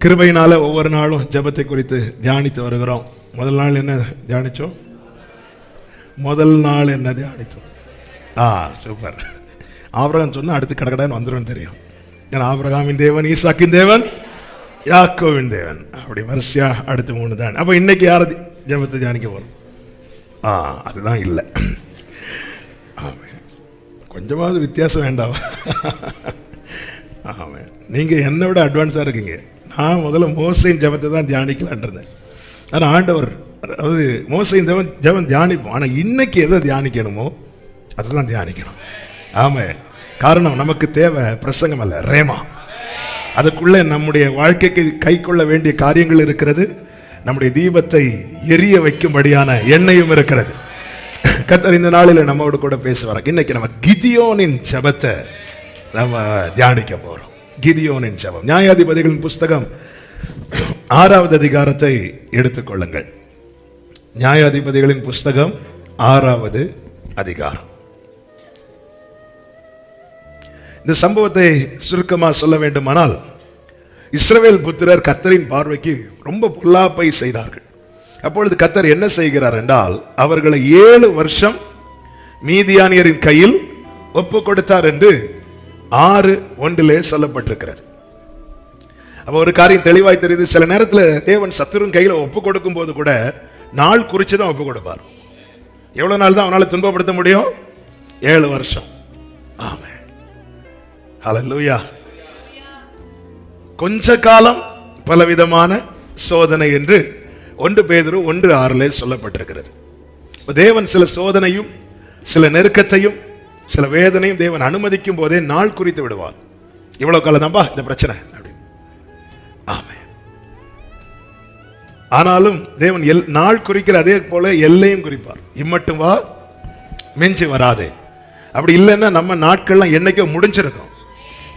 கிருபையினால ஒவ்வொரு நாளும் ஜெபத்தை குறித்து தியானித்து வருகிறோம். முதல் நாள் என்ன தியானித்தோம்? சூப்பர். ஆபிரகாம் சொன்னா அடுத்து கடகடன்னு வந்துடும் தெரியும். ஏன்னா ஆபிரகாமின் தேவன், ஈசாக்கின் தேவன், யாக்கோவின் தேவன், அப்படி வரிசையா அடுத்து 3 தான். அப்ப இன்னைக்கு யார ஜெபத்தை தியானிக்க போறோம்? அதுதான் இல்லை. கொஞ்சமாவது வித்தியாசம் வேண்டாம். நீங்க என்னை விட அட்வான்ஸா இருக்கீங்க. நான் முதல்ல மோசையின் ஜெபத்தை தான் தியானிக்கலான் இருந்தேன். ஆனால் ஆண்டவர், அதாவது மோசையின் ஜெபம் தியானிப்போம், ஆனால் இன்னைக்கு எதை தியானிக்கணுமோ அதுதான் தியானிக்கணும். ஆமா, காரணம் நமக்கு தேவை பிரசங்கம் அல்ல, ரேமா. அதுக்குள்ளே நம்முடைய வாழ்க்கைக்கு கை கொள்ள வேண்டிய காரியங்கள் இருக்கிறது. நம்முடைய தீபத்தை எரிய வைக்கும்படியான எண்ணெயும் இருக்கிறது. கர்த்தர் இந்த நாளில் நம்மோடு கூட பேசுவார். இன்னைக்கு நம்ம கிதியோனின் ஜெபத்தை நம்ம தியானிக்க போறோம். கிதியோனின் ஜெபம். நியாயாதிபதிகளின் புஸ்தகம் 6வது அதிகாரத்தை எடுத்துக்கொள்ளுங்கள். நியாயாதிபதிகளின் புஸ்தகம் 6வது அதிகாரம். இந்த சம்பவத்தை சுருக்கமாக சொல்ல வேண்டுமானால், இஸ்ரவேல் புத்திரர் கர்த்தரின் பார்வைக்கு ரொம்ப பொல்லாப்பை செய்தார்கள். அப்பொழுது கர்த்தர் என்ன செய்கிறார் என்றால், அவர்களை 7 வருஷம் மீதியானியரின் கையில் ஒப்பு கொடுத்தார் என்று 6:1 சொல்லப்பட்டிருக்கிறது. அப்ப ஒரு காரியம் தெளிவாய் தெரியுது. சில நேரத்தில் தேவன் சத்துருவின் கையில் ஒப்பு கொடுக்கும் போது கூட நாள் குறித்து தான் ஒப்பு கொடுப்பார். எவ்வளவு நாள் தான் அவனால் துன்பப்படுத்த முடியும்? 7 வருஷம். ஆமென், ஹல்லேலூயா. கொஞ்ச காலம் பலவிதமான சோதனை என்று 1 பேதுரு 1:6 சொல்லப்பட்டிருக்கிறது. தேவன் சில சோதனையும் சில நெருக்கத்தையும் சில வேதனையும் தேவன் அனுமதிக்கும் போதே நாள் குறித்து விடுவார். இவ்வளவு காலம் தான்பா இந்த பிரச்சனை அப்படின்னு. ஆமென். ஆனாலும் தேவன் நாள் குறிக்கிற அதே போல எல்லையும் குறிப்பார். இம்மட்டும் வா, மிஞ்சி வராதே. அப்படி இல்லைன்னா நம்ம நாட்கள்லாம் என்னைக்கோ முடிஞ்சிருக்கும்,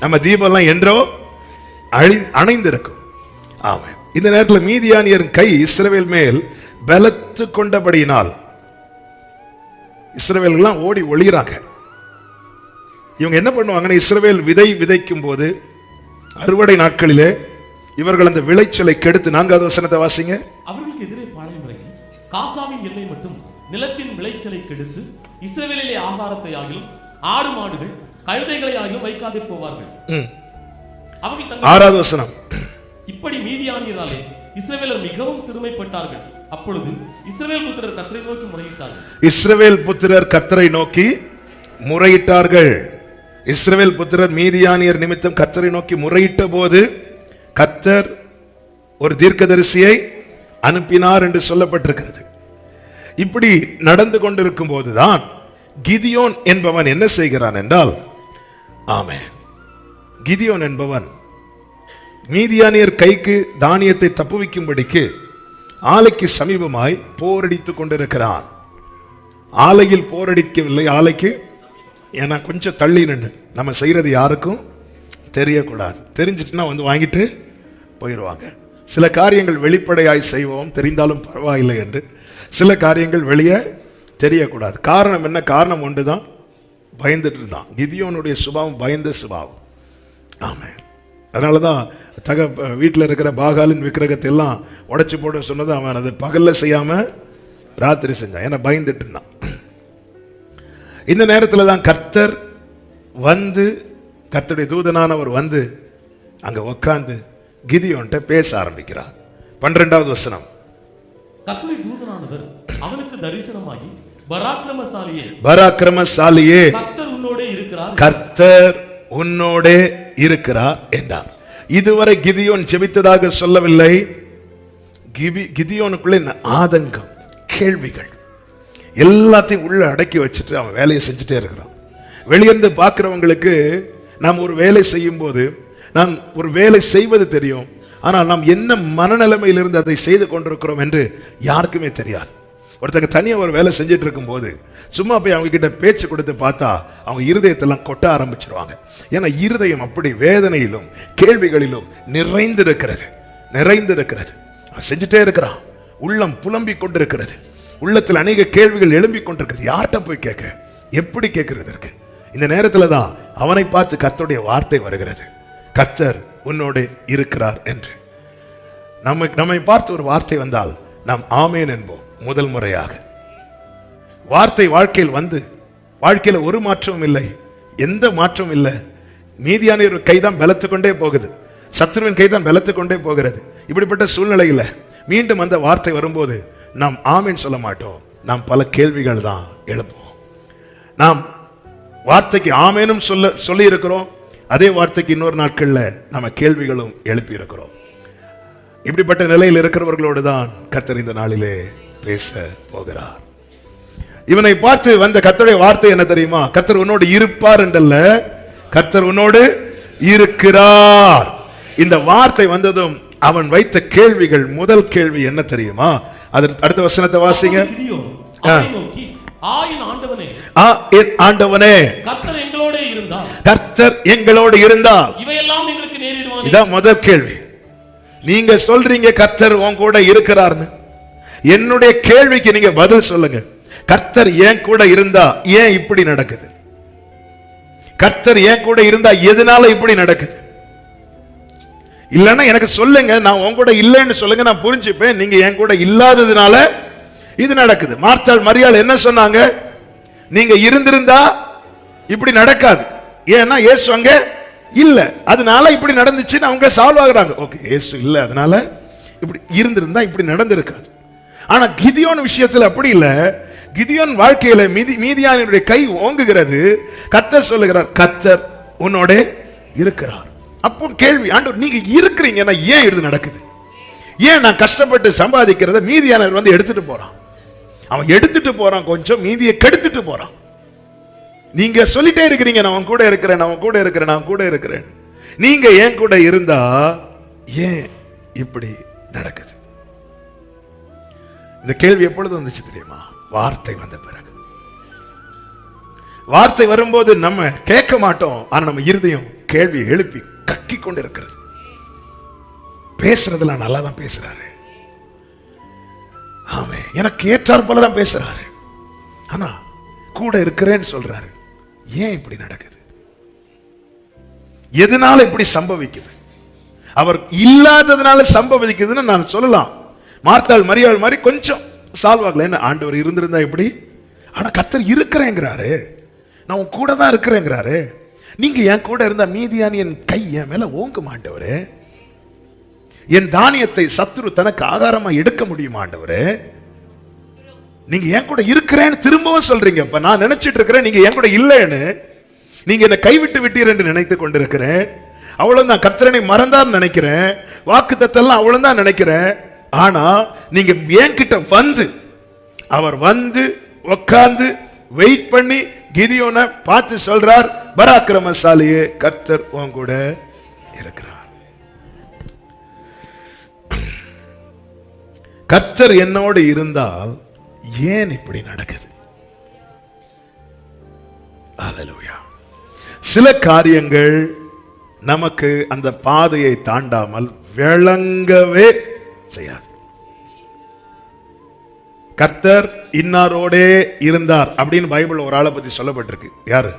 நம்ம தீபம்லாம் என்றோ அணைந்திருக்கும். ஆமென். இந்த நேரத்தில் மீதியானியரின் கை இஸ்ரவேல் மேல் பலத்து கொண்டபடியினால் இஸ்ரவேல்லாம் ஓடி ஒளிகிறாங்க. இவங்க என்ன பண்ணுவாங்கன்னா, இஸ்ரவேல் விதை விதைக்கும் போது அறுவடை நாட்களிலே இவர்கள் அந்த விளைச்சலை கெடுத்து, 4வது வசனத்தை வாசிங்க. அவர்களுக்கு எதிரே பாளையம் இறங்கி காசாவின் எல்லை மட்டும் நிலத்தின் விளைச்சலை கெடுத்து இஸ்ரவேலிலே ஆகாரத்தை ஆகிலும் ஆடு மாடுகள் கழுதைகளை ஆகிலும் வைக்காதே போவார்கள். 6வது வசனம். இப்படி மீதியானியராலே இஸ்ரவேலர் மிகவும் சிறுமைப்பட்டார்கள். அப்பொழுது இஸ்ரவேல் புத்திரர் கர்த்தரை நோக்கி முறையிட்டார்கள். இஸ்ரவேல் புத்திரர் கர்த்தரை நோக்கி முறையிட்டார்கள். இஸ்ரவேல் புத்திரர் மீதியானியர் நிமித்தம் கர்த்தரை நோக்கி முறையிட்ட போது கர்த்தர் ஒரு தீர்க்கதரிசியை அனுப்பினார் என்று சொல்லப்பட்டிருக்கிறது. இப்படி நடந்து கொண்டிருக்கும் போதுதான் கிதியோன் என்பவன் என்ன செய்கிறான் என்றால், ஆமென், கிதியோன் என்பவன் மீதியானியர் கைக்கு தானியத்தை தப்புவிக்கும்படிக்கு ஆலைக்கு சமீபமாய் போரடித்துக் கொண்டிருக்கிறான். ஆலையில் போரடிக்கவில்லை, ஆலைக்கு, ஏன்னா கொஞ்சம் தள்ளி நின்று நம்ம செய்யறது யாருக்கும் தெரியக்கூடாது. தெரிஞ்சிட்டுனா வந்து வாங்கிட்டு போயிடுவாங்க. சில காரியங்கள் வெளிப்படையாய் செய்வோம், தெரிந்தாலும் பரவாயில்லை என்று. சில காரியங்கள் வெளியே தெரியக்கூடாது. காரணம் என்ன? காரணம் ஒன்று தான், பயந்துட்டு இருந்தான். கிதியோனுடைய சுபாவம் பயந்த சுபாவம். ஆமாம். அதனால தான் வீட்டில் இருக்கிற பாகாலின் விக்கிரகத்தை எல்லாம் உடைச்சு போட சொன்னது அவன் அதை பகலில் செய்யாமல் ராத்திரி செஞ்சான். ஏன்னா பயந்துட்டு இருந்தான். இந்த நேரத்தில் தான் கர்த்தர் வந்து, கர்த்தருடைய தூதனானவர் வந்து அங்க உட்கார்ந்து கிதியோன்ட்ட பேச ஆரம்பிக்கிறார். 12வது வசனம். கர்த்தருடைய தூதனானவர் அவனுக்கு தரிசனமாகி, பராக்கிரமசாலியே, கர்த்தர் உன்னோடே இருக்கிறார், கர்த்தர் உன்னோடே இருக்கிறார் என்றார். இதுவரை கிதியோன் ஜெபித்ததாக சொல்லவில்லை. கிதியோனுக்குள்ளே ஆதங்கம், கேள்விகள் எல்லாத்தையும் உள்ள அடக்கி வச்சுட்டு அவன் வேலையை செஞ்சுட்டே இருக்கிறான். வெளியிருந்து பார்க்கிறவங்களுக்கு நாம் ஒரு வேலை செய்யும் போது நாம் ஒரு வேலை செய்வது தெரியும், ஆனால் நாம் என்ன மனநிலைமையிலிருந்து அதை செய்து கொண்டிருக்கிறோம் என்று யாருக்குமே தெரியாது. ஒருத்தங்க தனியாக ஒரு வேலை செஞ்சுட்டு இருக்கும் போது சும்மா போய் அவங்க கிட்ட பேச்சு கொடுத்து பார்த்தா அவங்க இருதயத்தெல்லாம் கொட்ட ஆரம்பிச்சிருவாங்க. ஏன்னா இருதயம் அப்படி வேதனையிலும் கேள்விகளிலும் நிறைந்திருக்கிறது. செஞ்சுட்டே இருக்கிறான். உள்ளம் புலம்பிக் கொண்டிருக்கிறது. உள்ளத்தில் அநேக கேள்விகள் எழும்பிக் கொண்டிருக்கிறது. யார்கிட்ட போய் கேட்க, எப்படி கேட்கிறதற்கு? இந்த நேரத்தில் தான் அவனை பார்த்து கர்த்தருடைய வார்த்தை வருகிறது, கர்த்தர் உன்னோடு இருக்கிறார் என்று. நம்மை பார்த்து ஒரு வார்த்தை வந்தால் நாம் ஆமேன் என்போம். முதல் முறையாக வார்த்தை வாழ்க்கையில் வந்து, வாழ்க்கையில ஒரு மாற்றமும் இல்லை, எந்த மாற்றமும் இல்லை. மீதியான கைதான் பலத்து கொண்டே போகுது, சத்ருவின் கைதான் பலத்து கொண்டே போகிறது. இப்படிப்பட்ட சூழ்நிலையில் மீண்டும் அந்த வார்த்தை வரும்போது நாம் ஆமேன் சொல்ல மாட்டோம், நாம் பல கேள்விகள் தான் எழுப்புவோம். நாம் வார்த்தைக்கு ஆமேனும் சொல்லி இருக்கிறோம், அதே வார்த்தைக்கு இன்னொரு நாட்கள்ல நம்ம கேள்விகளும் எழுப்பி இருக்கிறோம். இப்படிப்பட்ட நிலையில் இருக்கிறவர்களோடு தான் கர்த்தர் இந்த நாளிலே பேச போகிறார். இவனை பார்த்து வந்த கர்த்தருடைய வார்த்தை என்ன தெரியுமா? கர்த்தர் உன்னோடு இருப்பார் என்றல்ல, கர்த்தர் உன்னோடு இருக்கிறார். இந்த வார்த்தை வந்ததும் அவன் வைத்த கேள்விகள், முதல் கேள்வி என்ன தெரியுமா? அதற்கு அடுத்த வசனத்தை வாசிங்க. ஆண்டவனே, கர்த்தர் எங்களோடு இருந்தால் இவையெல்லாம் எங்களுக்கு நேரிடுமா? இதான் முதல் கேள்வி. நீங்க சொல்றீங்க கர்த்தர் உன் கூட இருக்கிறார்னு, என்னுடைய கேள்விக்கு நீங்க பதில் சொல்லுங்க. கர்த்தர் ஏன் கூட இருந்தா ஏன் இப்படி நடக்குது? கர்த்தர் ஏன் கூட இருந்தா எதனால இப்படி நடக்குது? இல்லன்னா எனக்கு சொல்லுங்க, நான் உன் கூட இல்லைன்னு சொல்லுங்க, நான் புரிஞ்சுப்பேன். நீங்க என் கூட இல்லாததுனால இது நடக்குது. மார்த்தாள் மரியாள் என்ன சொன்னாங்க? நீங்க இருந்திருந்தா இப்படி நடக்காது, ஏன்னா இயேசு அங்க இல்ல, அதனால இப்படி நடந்துச்சுன்னு அவங்க சால்வ் ஆகுறாங்க. ஓகே, இயேசு இல்ல, அதனால இப்படி இருந்திருந்தா இப்படி நடந்திருக்காது. ஆனா கிதியோன் விஷயத்துல அப்படி இல்ல. கிதியோன் வாழ்க்கையில மீதியானுடைய கை ஓங்குகிறது. கர்த்தர் சொல்லுகிறார், கர்த்தர் உன்னோட இருக்கிறார். அப்போ கேள்வி, ஆண்டவர் நீங்க இருக்கிறீங்கன்னா ஏன் இது நடக்குது? ஏன் நான் கஷ்டப்பட்டு சம்பாதிக்கிறத மீதியானவர் வந்து எடுத்துட்டு போறான்? அவன் எடுத்துட்டு போறான், கொஞ்சம் மீதியை கெடுத்துட்டு போறான். நீங்க சொல்லிட்டே இருக்கிறீங்க, நான் கூட இருக்கிறேன், நான் கூட இருக்கிறேன், நான் கூட இருக்கிறேன். நீங்க ஏன் கூட இருந்தா ஏன் இப்படி நடக்குது? இந்த கேள்வி எப்பொழுது வந்துச்சு தெரியுமா? வார்த்தை வந்த பிறகு. வார்த்தை வரும்போது நம்ம கேட்க மாட்டோம், ஆனா நம்ம இருதயம் கேள்வி எழுப்பி கக்கி கொண்டு இருக்கிறது. பேசுறதுல நல்லா தான் பேசுறாரு, ஆமே, எனக்கு ஏற்றார் போலதான் பேசுறாரு, ஆனா கூட இருக்கிறேன்னு சொல்றாரு. ஏன் இப்படி நடக்குது? எதனால இப்படி சம்பவிக்குது? அவர் இல்லாததுனால சம்பவிக்குதுன்னு நான் சொல்லலாம். மார்த்தாள் மரியாள் மாதிரி கொஞ்சம் சால்வ் ஆகல. என்ன, ஆண்டவர் இருந்திருந்தா இப்படி, ஆனா கர்த்தர் இருக்கிறேங்கிறாரு, நான் உன் கூட தான் இருக்கிறேங்கிறாரு. நீங்க என் கூட இருந்தா மீதியான என் கை என் மேல ஓங்க மாட்டவரே, என் தானியத்தை சத்துரு தனக்கு ஆகாரமா எடுக்க முடியுமா ஆண்டவரே? நீங்க என் கூட இருக்கிறேன்னு திரும்பவும் சொல்றீங்க. இப்ப நான் நினைச்சிட்டு இருக்கிறேன் நீங்க என் கூட இல்லைன்னு, நீங்க என்ன கைவிட்டு விட்டீர் என்று நினைத்து கொண்டிருக்கிறேன். அவ்வளவுதான், கர்த்தரனை மறந்தான்னு நினைக்கிறேன், வாக்கு தத்தெல்லாம் அவ்வளவுதான் நினைக்கிறேன். ஆனா நீங்க என்கிட்ட வந்து, அவர் வந்து உட்கார்ந்து வெயிட் பண்ணி கிதியோனை பார்த்து சொல்றார், பராக்கிரமசாலியே, கர்த்தர் உன் கூட இருக்கிறார். கர்த்தர் என்னோடு இருந்தால் ஏன் இப்படி நடக்குது? அல்லேலூயா. சில காரியங்கள் நமக்கு அந்த பாதையை தாண்டாமல் விளங்கவே செய்யாது. கர்த்தர் இன்னாரோடே இருந்தார் அப்படின்னு பைபிள் ஒரு ஆளை பத்தி சொல்லப்பட்டிருக்கு. யாரு?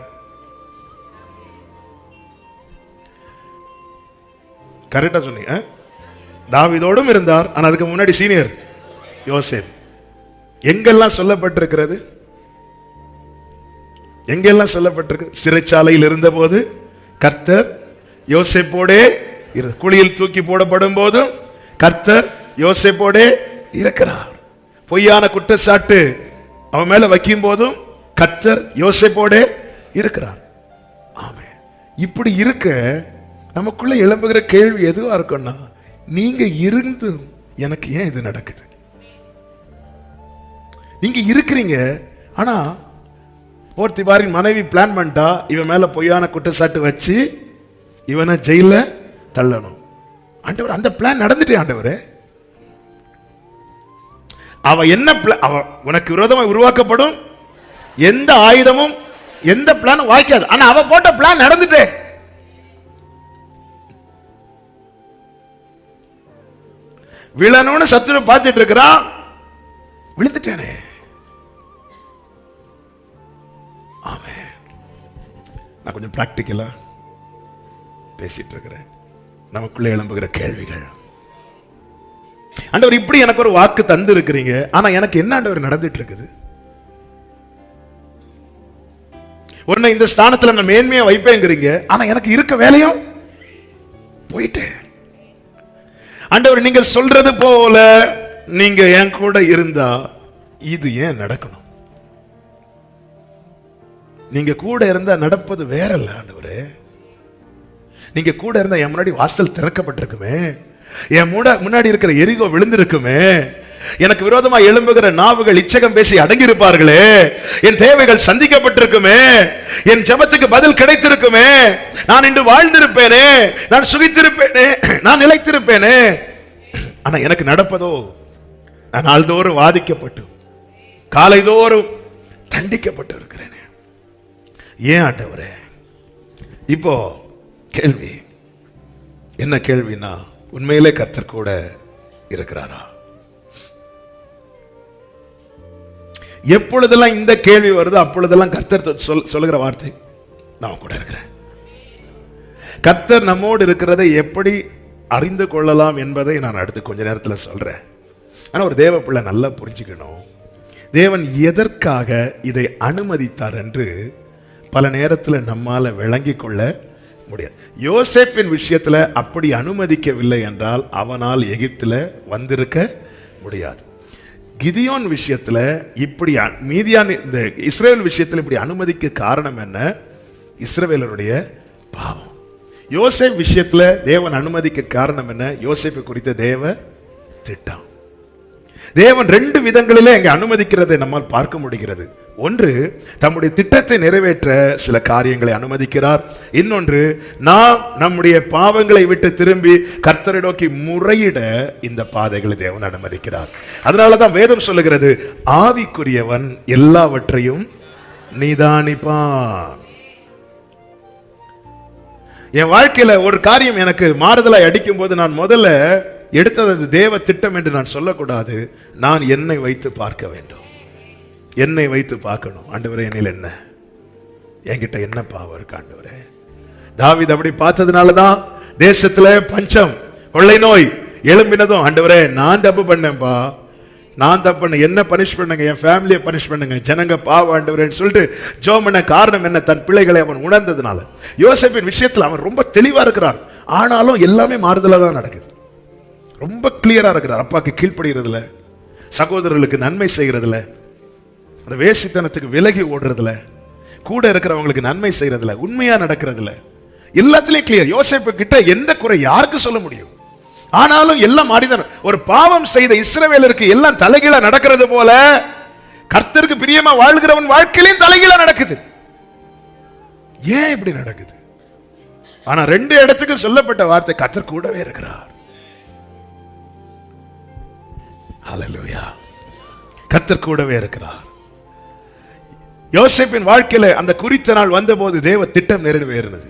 கரெக்டா சொன்னீங்க. தாவீதோடும் இருந்தார், ஆனா அதுக்கு முன்னாடி சீனியர் யோசேப். எங்கெல்லாம் சொல்லப்பட்டிருக்கிறது? எங்கெல்லாம் சொல்லப்பட்டிருக்கு? சிறைச்சாலையில் இருந்த போது கர்த்தர் யோசேப்போடே, குழியில் தூக்கி போடப்படும் போதும் கர்த்தர் யோசேப்போடே இருக்கிறார். பொய்யான குற்றச்சாட்டு அவன் மேல வைக்கும் போதும் கர்த்தர் யோசேப்போடே இருக்கிறார். ஆமே. இப்படி இருக்க நமக்குள்ள எழும்புகிற கேள்வி எதுவா இருக்கும்னா, நீங்க இருந்து எனக்கு ஏன் இது நடக்குது? நீங்க இருக்கிறீங்க, ஆனா போர்த்திபாரின் மனைவி பிளான் பண்ணிட்டா இவன் மேல பொய்யான குற்றச்சாட்டு வச்சு இவனை ஜெயில தள்ளணும். ஆண்டவர் அந்த பிளான் நடந்துட்டே. ஆண்டவர் அவ என்ன அவ உனக்கு விரோதமாக உருவாக்கப்படும் எந்த ஆயுதமும் எந்த பிளானும் வாய்க்காது. ஆனா அவ போட்ட பிளான் நடந்துட்டே. விழணும்னு சத்துரு பார்த்துட்டு இருக்கிறான், விழுந்துட்டேனே. ஆமே. நான் கொஞ்சம் பிராக்டிக்கலா பேசிட்டு இருக்கிறேன். நமக்குள்ளே எழும்புகிற கேள்விகள், ஆண்டவர் இப்படி எனக்கு ஒரு வாக்கு தந்து இருக்கிறீங்க, ஆனா எனக்கு என்ன ஆண்டவர் நடந்துட்டு இருக்குது? உன்னை இந்த ஸ்தானத்துல நான் மேன்மையா வைப்பேங்கிறீங்க, ஆனா எனக்கு இருக்க வேலையும் போயிட்டு. ஆண்டவர் நீங்க சொல்றது போல நீங்க என் கூட இருந்தா இது ஏன் நடக்கணும்? நீங்க கூட இருந்தா நடப்பது வேற இல்ல ஆண்டவரே. நீங்க கூட இருந்தா என் முன்னாடி வாசல் திறக்கப்பட்டிருக்குமே, என் முன்னாடி இருக்கிற எரிகோ விழுந்திருக்குமே, எனக்கு விரோதமா எழும்புகிற நாவுகள் இச்சகம் பேசி அடங்கி இருப்பார்களே, என் தேவைகள் சந்திக்கப்பட்டிருக்குமே, என் ஜெபத்துக்கு பதில் கிடைத்திருக்குமே, நான் இன்று வாழ்ந்திருப்பேனே, நான் சுகித்திருப்பேனே, நான் நிலைத்திருப்பேனே. ஆனா எனக்கு நடப்பதோ, நான் நாள்தோறும் வாதிக்கப்பட்டு காலைதோறும் தண்டிக்கப்பட்டு இருக்கிறேன். ஏன் ஆண்டவரே? இப்போ கேள்வி என்ன கேள்வினா, உண்மையிலே கர்த்தர் கூட இருக்கிறாரா? எப்பொழுதெல்லாம் இந்த கேள்வி வருது அப்பொழுதெல்லாம் கர்த்தர் சொல்லுகிற வார்த்தை, நான் கூட இருக்கிறேன். கர்த்தர் நம்மோடு இருக்கிறதை எப்படி அறிந்து கொள்ளலாம் என்பதை நான் அடுத்து கொஞ்ச நேரத்தில் சொல்றேன். ஆனா ஒரு தேவ பிள்ளை நல்லா புரிஞ்சுக்கணும், தேவன் எதற்காக இதை அனுமதித்தார் என்று பல நேரத்தில் நம்மால விளங்கிக் கொள்ள முடியாது. யோசேப்பின் விஷயத்துல அப்படி அனுமதிக்கவில்லை என்றால் அவனால் எகிப்தில் வந்திருக்க முடியாது. கிதியோன் விஷயத்துல இப்படி மீதியான இந்த இஸ்ரவேல் விஷயத்தில் இப்படி அனுமதிக்க காரணம் என்ன? இஸ்ரவேலருடைய பாவம். யோசேப் விஷயத்துல தேவன் அனுமதிக்க காரணம் என்ன? யோசேப்பை குறித்த தேவ திட்டம். தேவன் ரெண்டு விதங்களிலே இங்கே அனுமதிக்கிறதை நம்மால் பார்க்க முடிகிறது. ஒன்று, தம்முடைய திட்டத்தை நிறைவேற்ற சில காரியங்களை அனுமதிக்கிறார். இன்னொன்று, நாம் நம்முடைய பாவங்களை விட்டு திரும்பி கர்த்தரை நோக்கி முறையிட இந்த பாதைகளை தேவன் அனுமதிக்கிறார். அதனாலதான் வேதம் சொல்லுகிறது, ஆவிக்குரியவன் எல்லாவற்றையும் நிதானிப்பான். என் வாழ்க்கையில ஒரு காரியம் எனக்கு மாறுதலாய் அடிக்கும் போது நான் முதல்ல எடுத்தது தேவ திட்டம் என்று நான் சொல்லக்கூடாது. நான் என்னை வைத்து பார்க்க வேண்டும். என்னை வைத்து பார்க்கணும். ஆண்டவரே, என்னில் என்ன, என்கிட்ட என்ன பாவம் இருக்கு ஆண்டவரே? தாவீது அப்படி பார்த்ததுனாலதான் தேசத்துல பஞ்சம், கொள்ளை நோய் எழும்பினதும், ஆண்டவரே நான் தப்பு பண்ணேன்பா, நான் தப்பு பண்ண, என்ன பனிஷ் பண்ணுங்க, என் ஃபேமிலியை பனிஷ் பண்ணுங்க, ஜனங்க பாவம் ஆண்டவரேன்னு சொல்லிட்டு ஜெபம் பண்ண காரணம் என்ன? தன் பிள்ளைகளை அவன் உணர்ந்ததுனால. யோசேப்பின் விஷயத்தில் அவன் ரொம்ப தெளிவா இருக்கிறார். ஆனாலும் எல்லாமே மாறுதலா தான் நடக்குது. ரொம்ப கிளியரா இருக்கிறார். அப்பாக்கு கீழ்ப்படுகிறதுல, சகோதரர்களுக்கு நன்மை செய்கிறதுல, அந்த வேசித்தனத்துக்கு விலகி ஓடுறதுல, கூட இருக்கிறவங்களுக்கு நன்மை செய்யறதுல, உண்மையா நடக்கிறதுல, எல்லாத்திலையும் கிளியர். யோசேப்பு கிட்ட எந்த குறை யாருக்கு சொல்ல முடியும்? ஆனாலும் எல்லாம் மாறிதான். ஒரு பாவம் செய்த இஸ்ரவேலருக்கு எல்லாம் தலைகீழ நடக்கிறது போல கர்த்தருக்கு பிரியமா வாழ்கிறவன் வாழ்க்கையிலும் தலைகீழ நடக்குது. ஏன் இப்படி நடக்குது? ஆனா ரெண்டு இடத்துக்கு சொல்லப்பட்ட வார்த்தை, கர்த்தர் கூடவே இருக்கிறார். ஹல்லேலூயா. கர்த்தர் கூடவே இருக்கிறார். யோசேப்பின் வாழ்க்கையில அந்த குறித்த நாள் வந்தபோது தேவ திட்டம் நிறைவேறினது.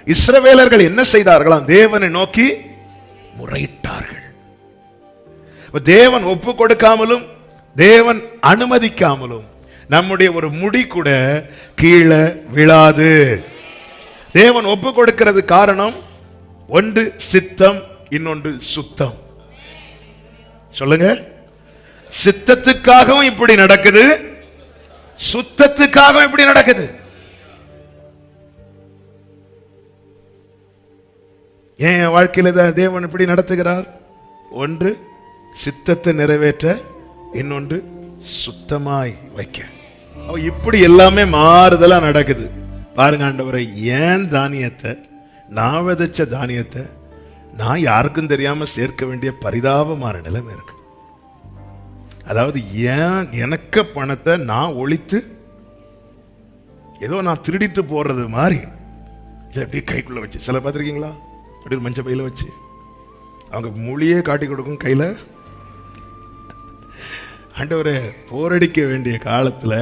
இஸ்ரவேலர்கள் என்ன செய்தார்களாம்? தேவனை நோக்கி முறையிட்டார்கள். தேவன் ஒப்பு கொடுக்காமலும் தேவன் அனுமதிக்காமலும் நம்முடைய ஒரு முடி கூட கீழே விழாது. தேவன் ஒப்பு கொடுக்கிறது காரணம் ஒன்று சித்தம், இன்னொன்று சுத்தம். சொல்லுங்க, சித்தத்துக்காகவும் இப்படி நடக்குது, சுத்தத்துக்காகவும் இப்படி நடக்குது. ஏன் வாழ்க்கையில தேவன் இப்படி நடத்துகிறார்? ஒன்று சித்தத்தை நிறைவேற்ற, இன்னொன்று சுத்தமாய் வைக்க. இப்படி எல்லாமே மாறுதலா நடக்குது. பாருங்க ஆண்டவரை, ஏன் தானியத்தை, நான் விதைச்ச தானியத்தை நான் யாருக்கும் தெரியாம சேர்க்க வேண்டிய பரிதாபமான நிலைமை இருக்கு. அதாவது ஏன் எனக்கு பணத்தை நான் ஒழித்து ஏதோ நான் திருடிட்டு போறது மாதிரி அப்படியே கைக்குள்ள வச்சு, சில பார்த்துருக்கீங்களா, அப்படி மஞ்ச பையில வச்சு அவங்க மொழியே காட்டி கொடுக்கும் கையில. ஆண்டவரே, போரடிக்க வேண்டிய காலத்துல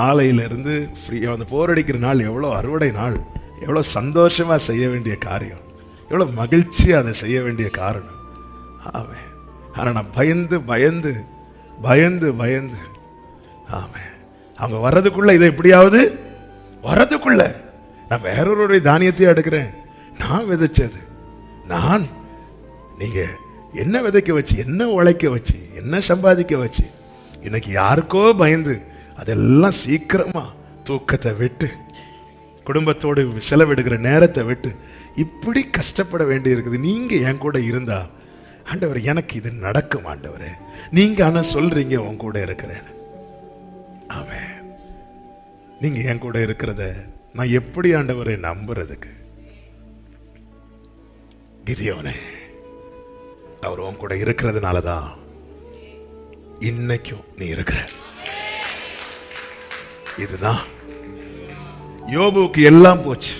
ஆலையில இருந்து ஃப்ரீயா வந்து போரடிக்கிற நாள் எவ்வளோ அறுவடை நாள், எவ்வளோ சந்தோஷமா செய்ய வேண்டிய காரியம், எவ்வளோ மகிழ்ச்சி அதை செய்ய வேண்டிய காரணம். ஆமே. ஆனா நான் பயந்து பயந்து பயந்து பயந்து ஆமே அவங்க வர்றதுக்குள்ள இதை எப்படியாவது வர்றதுக்குள்ள நான் வேறொருடைய தானியத்தையும் எடுக்கிறேன். நான் விதைச்சது, நான் நீங்க என்ன விதைக்க வச்சு, என்ன உழைக்க வச்சு, என்ன சம்பாதிக்க வச்சு, இன்னைக்கு யாருக்கோ பயந்து அதெல்லாம் சீக்கிரமா தூக்கத்தை விட்டு, குடும்பத்தோடு செலவிடுகிற நேரத்தை விட்டு இப்படி கஷ்டப்பட வேண்டி இருக்குது. நீங்க என் கூட இருந்தா, ஆண்டவர் எனக்கு இது நடக்கும் ஆண்டவரே, நீங்க ஆனா சொல்றீங்க உன் கூட இருக்கிறேன். ஆமென். நீங்க என் கூட இருக்கிறத நான் எப்படி ஆண்டவரை நம்புறதுக்கு? கிதியோனே, அவர் உன் கூட இருக்கிறதுனாலதான் இன்னைக்கும் நீ இருக்கிற. இதுதான் யோபுக்கு எல்லாம் போச்சு.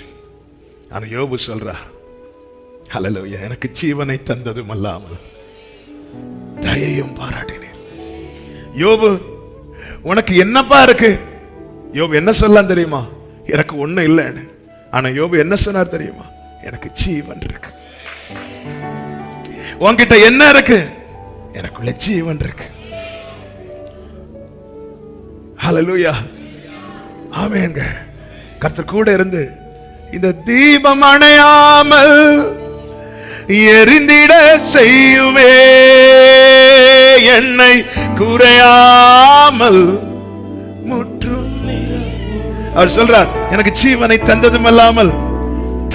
ஆனா யோபு சொல்றா, ஹல்லேலூயா, எனக்கு ஜீவனை தந்ததும் அல்லாமல் தயையும் பாராட்டினேன். யோபு, உனக்கு என்னப்பா இருக்கு? யோபு என்ன சொல்லலாம் தெரியுமா? எனக்கு ஒண்ணும் இல்லைன்னு. ஆனா யோபு என்ன சொன்னார் தெரியுமா? எனக்கு ஜீவன் இருக்கு. உன்கிட்ட என்ன இருக்கு? எனக்குள்ள ஜீவன் இருக்கு. ஹல்லேலூயா, ஆமென்ங்க. கர்த்தர் கூட இருந்து இந்த தீபம் அணையாமல் எரிந்திட செய்யுமே, என்னை குறையாமல் முற்றும். அவர் சொல்றார், எனக்கு ஜீவனை தந்ததும் அல்லாமல்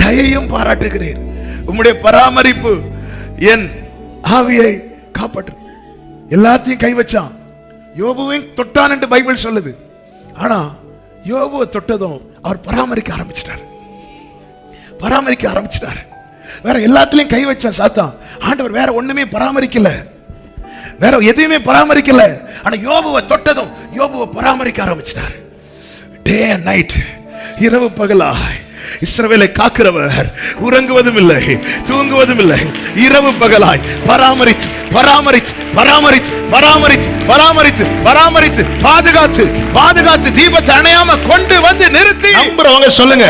தயையும் பாராட்டுகிறேன். உம்முடைய பராமரிப்பு என் ஆவியை காப்பாற்றும். எல்லாத்தையும் கை வச்சான். யோபுவையும் தொட்டான் என்று பைபிள் சொல்லுது. ஆனா யோபுவை தொட்டதும் அவர் பராமரிக்க ஆரம்பிச்சிட்டார். வேற எல்லாத்திலையும் கை வச்சான் சாத்தான். ஆண்டவர் வேற ஒண்ணுமே பராமரிக்கல, வேற எதையுமே பராமரிக்கல. ஆனா யோபுவை தொட்டதும் யோபுவை பராமரிக்க ஆரம்பிச்சிட்டார். டே அண்ட் நைட், இரவு பகலாய் இஸ்ரவேலை காக்கிறவர் உறங்குவதும் இல்லை, தூங்குவதும் இல்லை. இரவு பகலாய் பராமரித்து பராமரித்து பராமரித்து பராமரித்து பராமரித்து பராமரித்து பாதுகாத்து பாதுகாத்து தீபத்தை அணையாம கொண்டு வந்து நிறுத்தி. நம்புறவங்க சொல்லுங்க,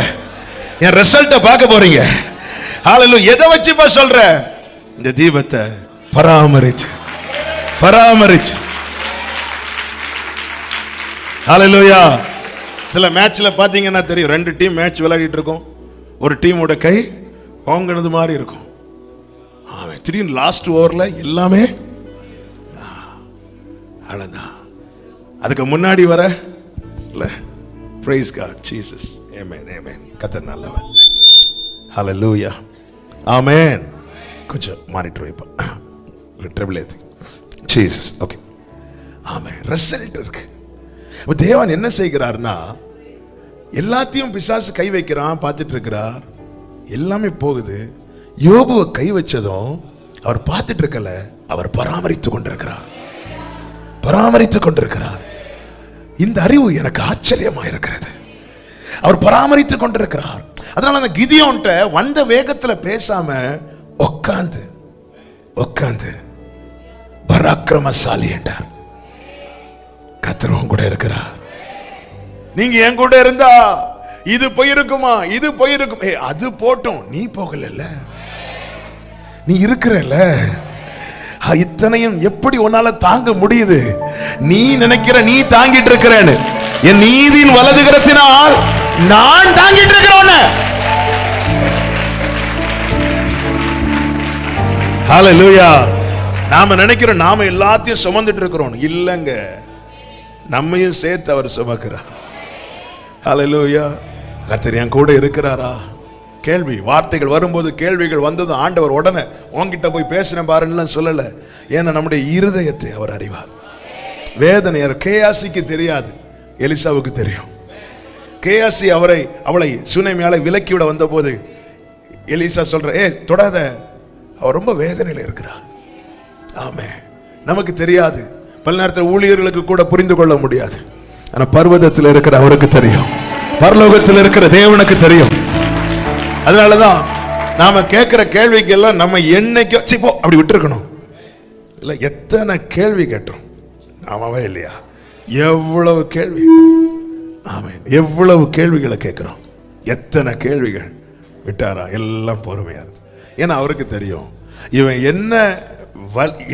என் ரிசல்ட்ட பார்க்க போறீங்க. ஹல்லேலூயா. எதை வச்சுப்பா சொல்ற? இந்த தீபத்தை பராமரிச்சு பராமரிச்சு. ஹல்லேலூயா. சில மேட்ச்ல பாத்தீங்கன்னா தெரியும், 2 டீம் மேட்ச் விளையாடிட்டு இருக்கும். ஒரு டீமோட கை ஓங்கினது மாதிரி இருக்கும். திடீர்னு லாஸ்ட் ஓவர்ல எல்லாமே அவ்வளவுதான். அதுக்கு முன்னாடி வர இல்ல, praise God, Jesus, amen, amen. கர்த்தர் நல்லவர். ஹல்லேலூயா, ஆமென். கொஞ்சம் மானிட்டர் வைப்பா, ட்ரிபிள் ஏத்தி, ஜீசஸ். ஓகே, ஆமென். ரிசல்ட் இருக்கு. அப்ப தேவன் என்ன செய்கிறார்னா, எல்லாத்தையும் பிசாசு கை வைக்கிறான், பார்த்துட்டு இருக்கிறார். எல்லாமே போகுது. யோபுவை கை வச்சதும் அவர் பார்த்துட்டு இருக்கல, அவர் பராமரித்துக் கொண்டிருக்கிறார். இந்த அறிவு எனக்கு ஆச்சரியமா இருக்கிறது. அவர் பராமரித்துக் கொண்டிருக்கிறார். அதனால அந்த கிதியோன்ட்ட வந்த வேகத்துல பேசாம உட்கார்ந்து பராக்கிரமசாலி என்றார். கர்த்தர் கூட இருக்கிறார். நீங்க என் கூட இருந்தா இது போயிருக்குமா, இது போயிருக்கும். அது போட்டும், நீ போகல, நீ இருக்கிறல்ல. இத்தனையும் எப்படி உன்னால தாங்க முடியுது? நீ நினைக்கிற நீ தாங்கிட்டு இருக்கிறேன்னு, என் நீதியின் வலதுகரத்தினால் நான் தாங்கிட்டு இருக்கிறேன். ஹல்லேலூயா. நாம நினைக்கிறோம் நாம எல்லாத்தையும் சுமந்துட்டு இருக்கிறோம். இல்லங்க, நம்மையும் சேர்த்து அவர் சுமக்கிறார். ஹல்லேலூயா. கர்த்தர் என் கூட இருக்கிறாரா? கேள்வி வார்த்தைகள் வரும்போது, கேள்விகள் வந்ததும் ஆண்டவர் உடனே உன்கிட்ட போய் பேசின பாருன்னு சொல்லல. ஏன்னா நம்முடைய இருதயத்தை அவர் அறிவார். வேதனை கேயாசிக்கு தெரியாது, எலிசாவுக்கு தெரியும். கேயாசி அவளை சுனைமையால விலக்கிவிட வந்த போது எலிசா சொல்ற, தொடாத, அவர் ரொம்ப வேதனையில் இருக்கிறார். ஆமே, நமக்கு தெரியாது. பல நேரத்தில் ஊழியர்களுக்கு கூட புரிந்து கொள்ள முடியாது. ஆனா பர்வதத்தில் இருக்கிற அவருக்கு தெரியும், பரலோகத்தில் இருக்கிற தேவனுக்கு தெரியும். அதனாலதான் நாம கேட்கிற கேள்விக்கெல்லாம் நம்ம என்னைக்கோ போ அப்படி விட்டுருக்கணும். இல்ல, எத்தனை கேள்வி கேட்டோம் ஆமாவா இல்லையா? எவ்வளவு கேள்வி, ஆமென், எவ்வளவு கேள்விகளை கேட்கிறோம். எத்தனை கேள்விகள் விட்டாரா? எல்லாம் பொறுமையா இருக்கு. ஏன்னா அவருக்கு தெரியும், இவன் என்ன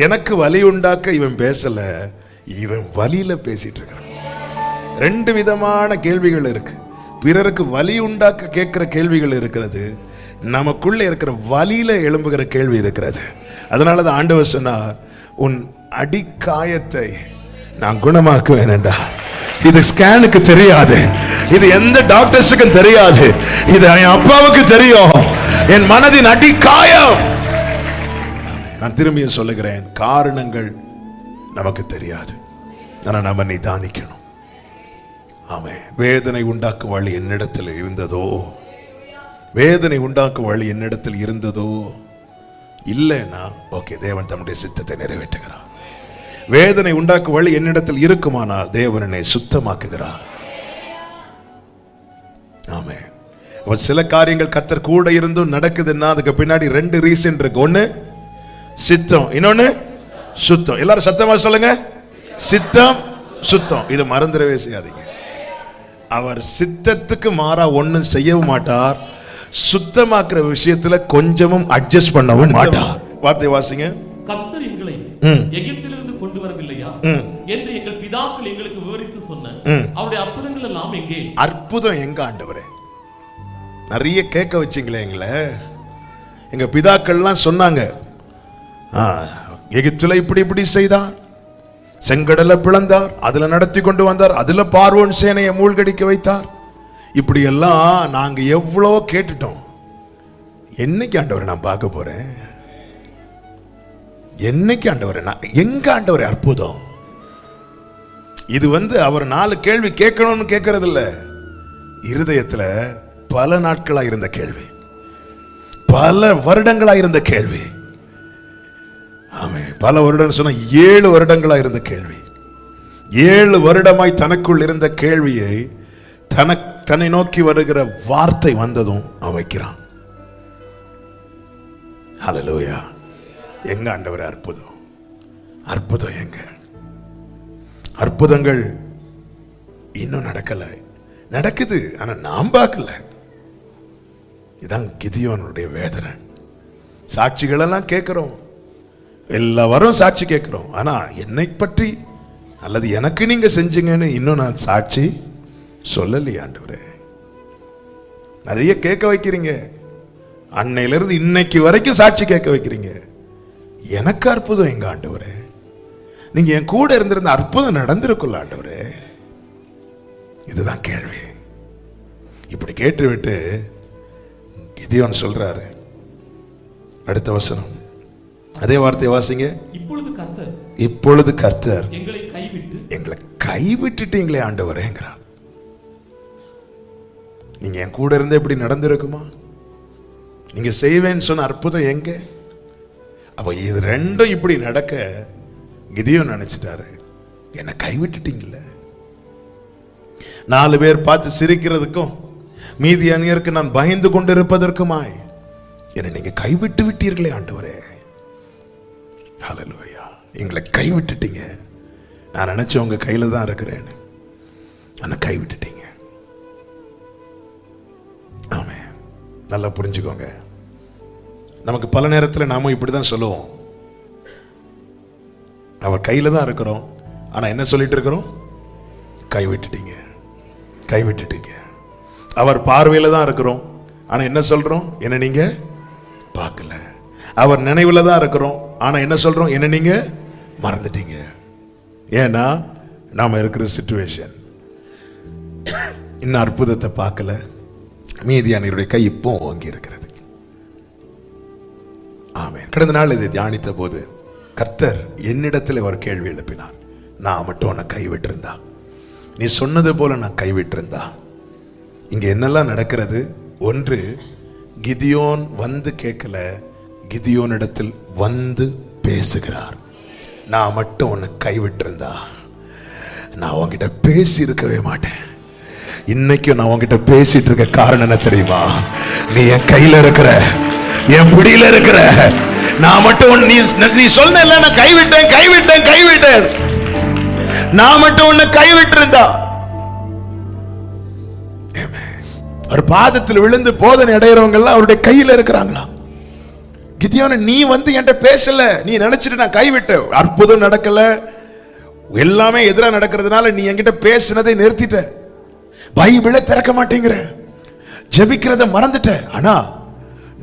எனக்கு வலி உண்டாக்க இவன் பேசல, இவன் வலியில பேசிட்டு இருக்கிறான். 2 விதமான கேள்விகள் இருக்கு. பிறருக்கு வலி உண்டாக்க கேட்கிற கேள்விகள் இருக்கிறது, நமக்குள்ள இருக்கிற வலியில எழும்புகிற கேள்வி இருக்கிறது. அதனாலதான் ஆண்டவர் சொன்னார், உன் அடிக்காயத்தை நான் குணமாக்குவேன் என்றார். இது ஸ்கேனுக்கு தெரியாது, இது எந்த டாக்டர்ஸுக்கும் தெரியாது, இது என் அப்பாவுக்கு தெரியும். என் மனதின் அடிக்காயம். நான் திரும்பியும் சொல்லுகிறேன், காரணங்கள் நமக்கு தெரியாது, ஆனா நம்ம நிதானிக்கணும். ஆமென். வேதனை உண்டாக்கும் வழி என்னிடத்தில் இருந்ததோ, வேதனை உண்டாக்கும் வழி என்னிடத்தில் இருந்ததோ இல்லைன்னா ஓகே, தேவன் தம்முடைய சித்தத்தை நிறைவேற்றுகிறார். வேதனை உண்டாக்கும் வழி என்னிடத்தில் இருக்குமானால் தேவன் என்னை சுத்தமாக்குகிறார். ஆமென். சில காரியங்கள் கர்த்தர் கூட இருந்தும் நடக்குதுன்னா அதுக்கு பின்னாடி 2 ரீசன் இருக்கு. ஒன்னு சித்தம், இன்னொன்னு சுத்தம். எல்லாரும் சத்தமா சொல்லுங்க, சித்தம் சுத்தம். இது மறந்துடவே செய்யாதீங்க. அவர் சித்தத்துக்கு மாறா ஒன்னும் செய்யவும் மாட்டார், சுத்தமாக்குற விஷயத்துல கொஞ்சமும் அட்ஜஸ்ட் பண்ணவும் மாட்டார். வார்த்தை வாசிங்க. கர்த்தர் எங்களை எகிப்திலிருந்து கொண்டு வரவில்லையா என்று எங்கள் பிதாக்கள் எங்களுக்கு விவரித்து சொன்ன அவருடைய அற்புதங்கள் எல்லாம் எங்கே? அற்புதம் எங்க ஆண்டவரே? நிறைய கேட்க வச்சிங்களே எங்களை. எங்க பிதாக்கள்லாம் சொன்னாங்க, எகிப்துல இப்படி இப்படி செய்தார், செங்கடலை பிளந்தார், அதுல நடத்தி கொண்டு வந்தார், அதுல பார்வோன் சேனையை மூழ்கடிக்க வைத்தார். இப்படி எல்லாம் நாங்க எவ்வளோ கேட்டுட்டோம். என்னைக்கு ஆண்டவரை நான் பார்க்க போறேன்? என்னைக்கு ஆண்டவரை நான் எங்க ஆண்டவரை அற்புதம்? இது அவர் 4 கேள்வி கேட்கணும்னு கேட்கறது இல்ல, இருதயத்துல பல நாட்களா இருந்த கேள்வி, பல வருடங்களா இருந்த கேள்வி. ஆமே, பல வருடம் சொன்ன 7 வருடங்களா இருந்த கேள்வி. 7 வருடமாய் தனக்குள் இருந்த கேள்வியை தன்னை நோக்கி வருகிற வார்த்தை வந்ததும் அவன் வைக்கிறான். ஹல்லேலூயா. எங்க ஆண்டவர் அற்புதம்? அற்புதம் எங்க? அற்புதங்கள் இன்னும் நடக்கல, நடக்குது, ஆனா நாம் பார்க்கல. இதான் கிதியோனுடைய வேதனை. சாட்சிகள் எல்லாம் கேட்கிறோம், எல்லாரும் சாட்சி கேட்கிறோம், ஆனா என்னை பற்றி அல்லது எனக்கு நீங்க செஞ்சீங்கன்னு இன்னும் நான் சாட்சி சொல்லலையே ஆண்டவரே. நிறைய கேட்க வைக்கிறீங்க, அன்னையிலிருந்து இன்னைக்கு வரைக்கும் சாட்சி கேட்க வைக்கிறீங்க. எனக்கு அற்புதம் எங்க ஆண்டவரே? நீங்க என் கூட இருந்திருந்த அற்புதம் நடந்திருக்குள்ள ஆண்டவரே? இதுதான் கேள்வி. இப்படி கேட்டுவிட்டு கிதியோன் சொல்றாரு, அடுத்த வசனம், அதே வார்த்தையை வாசிங்க. இப்பொழுது கர்த்தர் எங்களை கைவிட்டுட்டீங்களே ஆண்டவரேங்கிறார். நீங்க என் கூட இருந்தே இப்படி நடந்திருக்குமா? நீங்க செய்வேன்னு சொன்ன அற்புதம் எங்க? அப்ப இது ரெண்டும் இப்படி நடக்க கிதியோன் நினைச்சிட்டாரு, என்னை கைவிட்டுட்டீங்கள. 4 பேர் பார்த்து சிரிக்கிறதுக்கும் மீதியானியருக்கு நான் பயந்து கொண்டிருப்பதற்குமாய் என்னை நீங்க கைவிட்டு விட்டீர்களே ஆண்டவரே. ஹல்லேலூயா. எங்களை கைவிட்டுட்டீங்க. நான் நினைச்சேன் உங்க கையில தான் இருக்கிறேன்னு, ஆனா கைவிட்டுட்டீங்க. ஆமே, நல்லா புரிஞ்சுக்கோங்க. நமக்கு பல நேரத்தில் நாம இப்படிதான் சொல்லுவோம், அவர் கையில தான் இருக்கிறோம், ஆனா என்ன சொல்லிட்டு இருக்கிறோம்? கைவிட்டுட்டீங்க, கைவிட்டுட்டீங்க. அவர் பார்வையில தான் இருக்கிறோம், ஆனா என்ன சொல்றோம்? என்ன நீங்க பார்க்கல. அவர் நினைவுல தான் இருக்கிறோம், ஆனா என்ன சொல்றோம்? என்ன நீங்க மறந்துட்டீங்க. ஏன்னா நாம இருக்கிற சிச்சுவேஷன். இன்னும் அற்புதத்தை பார்க்கல. மீதியானியருடைய கை இப்போ ஓங்கி இருக்கிறது. ஆமென். கடந்த நாள் இதை தியானித்த போது கர்த்தர் என்னிடத்தில் ஒரு கேள்வி எழுப்பினார். நான் மட்டும் உன்னை கைவிட்டிருந்தா, நீ சொன்னது போல நான் கைவிட்டிருந்தா இங்க என்னெல்லாம் நடக்கிறது? ஒன்று, கிதியோன் வந்து கேட்கல, கிதியோனிடத்தில் வந்து பேசுகிறார். நான் மட்டும் உன்னை கைவிட்டிருந்தா நான் உன்கிட்ட பேசி இருக்கவே மாட்டேன். இன்னைக்கும் நான் உன்கிட்ட பேசிட்டு இருக்க காரணம் என்ன தெரியுமா? நீ என் கையில இருக்கிற, என் பிடியில இருக்கிற. நான் மட்டும் நீ சொன்ன, நான் கைவிட்டேன் கைவிட்டேன் கைவிட்டேன். நான் மட்டும் உன்னை கைவிட்டிருந்தா, ஒரு பாதத்தில் விழுந்து போதனை அடைகிறவங்க எல்லாம் அவருடைய கையில இருக்கிறாங்களா? கிதியோன், நீ வந்து என்கிட்ட பேசல, நீ நினைச்சிட்டு நான் கைவிட்டேன். அற்புதம் நடக்கல, எல்லாமே எதிராக நடக்கிறதுனால நீ என்கிட்ட பேசினதை நிறுத்திட்ட. பைபிளை திறக்க மாட்டேங்கிற, ஜெபிக்கிறத மறந்துட்ட. ஆனா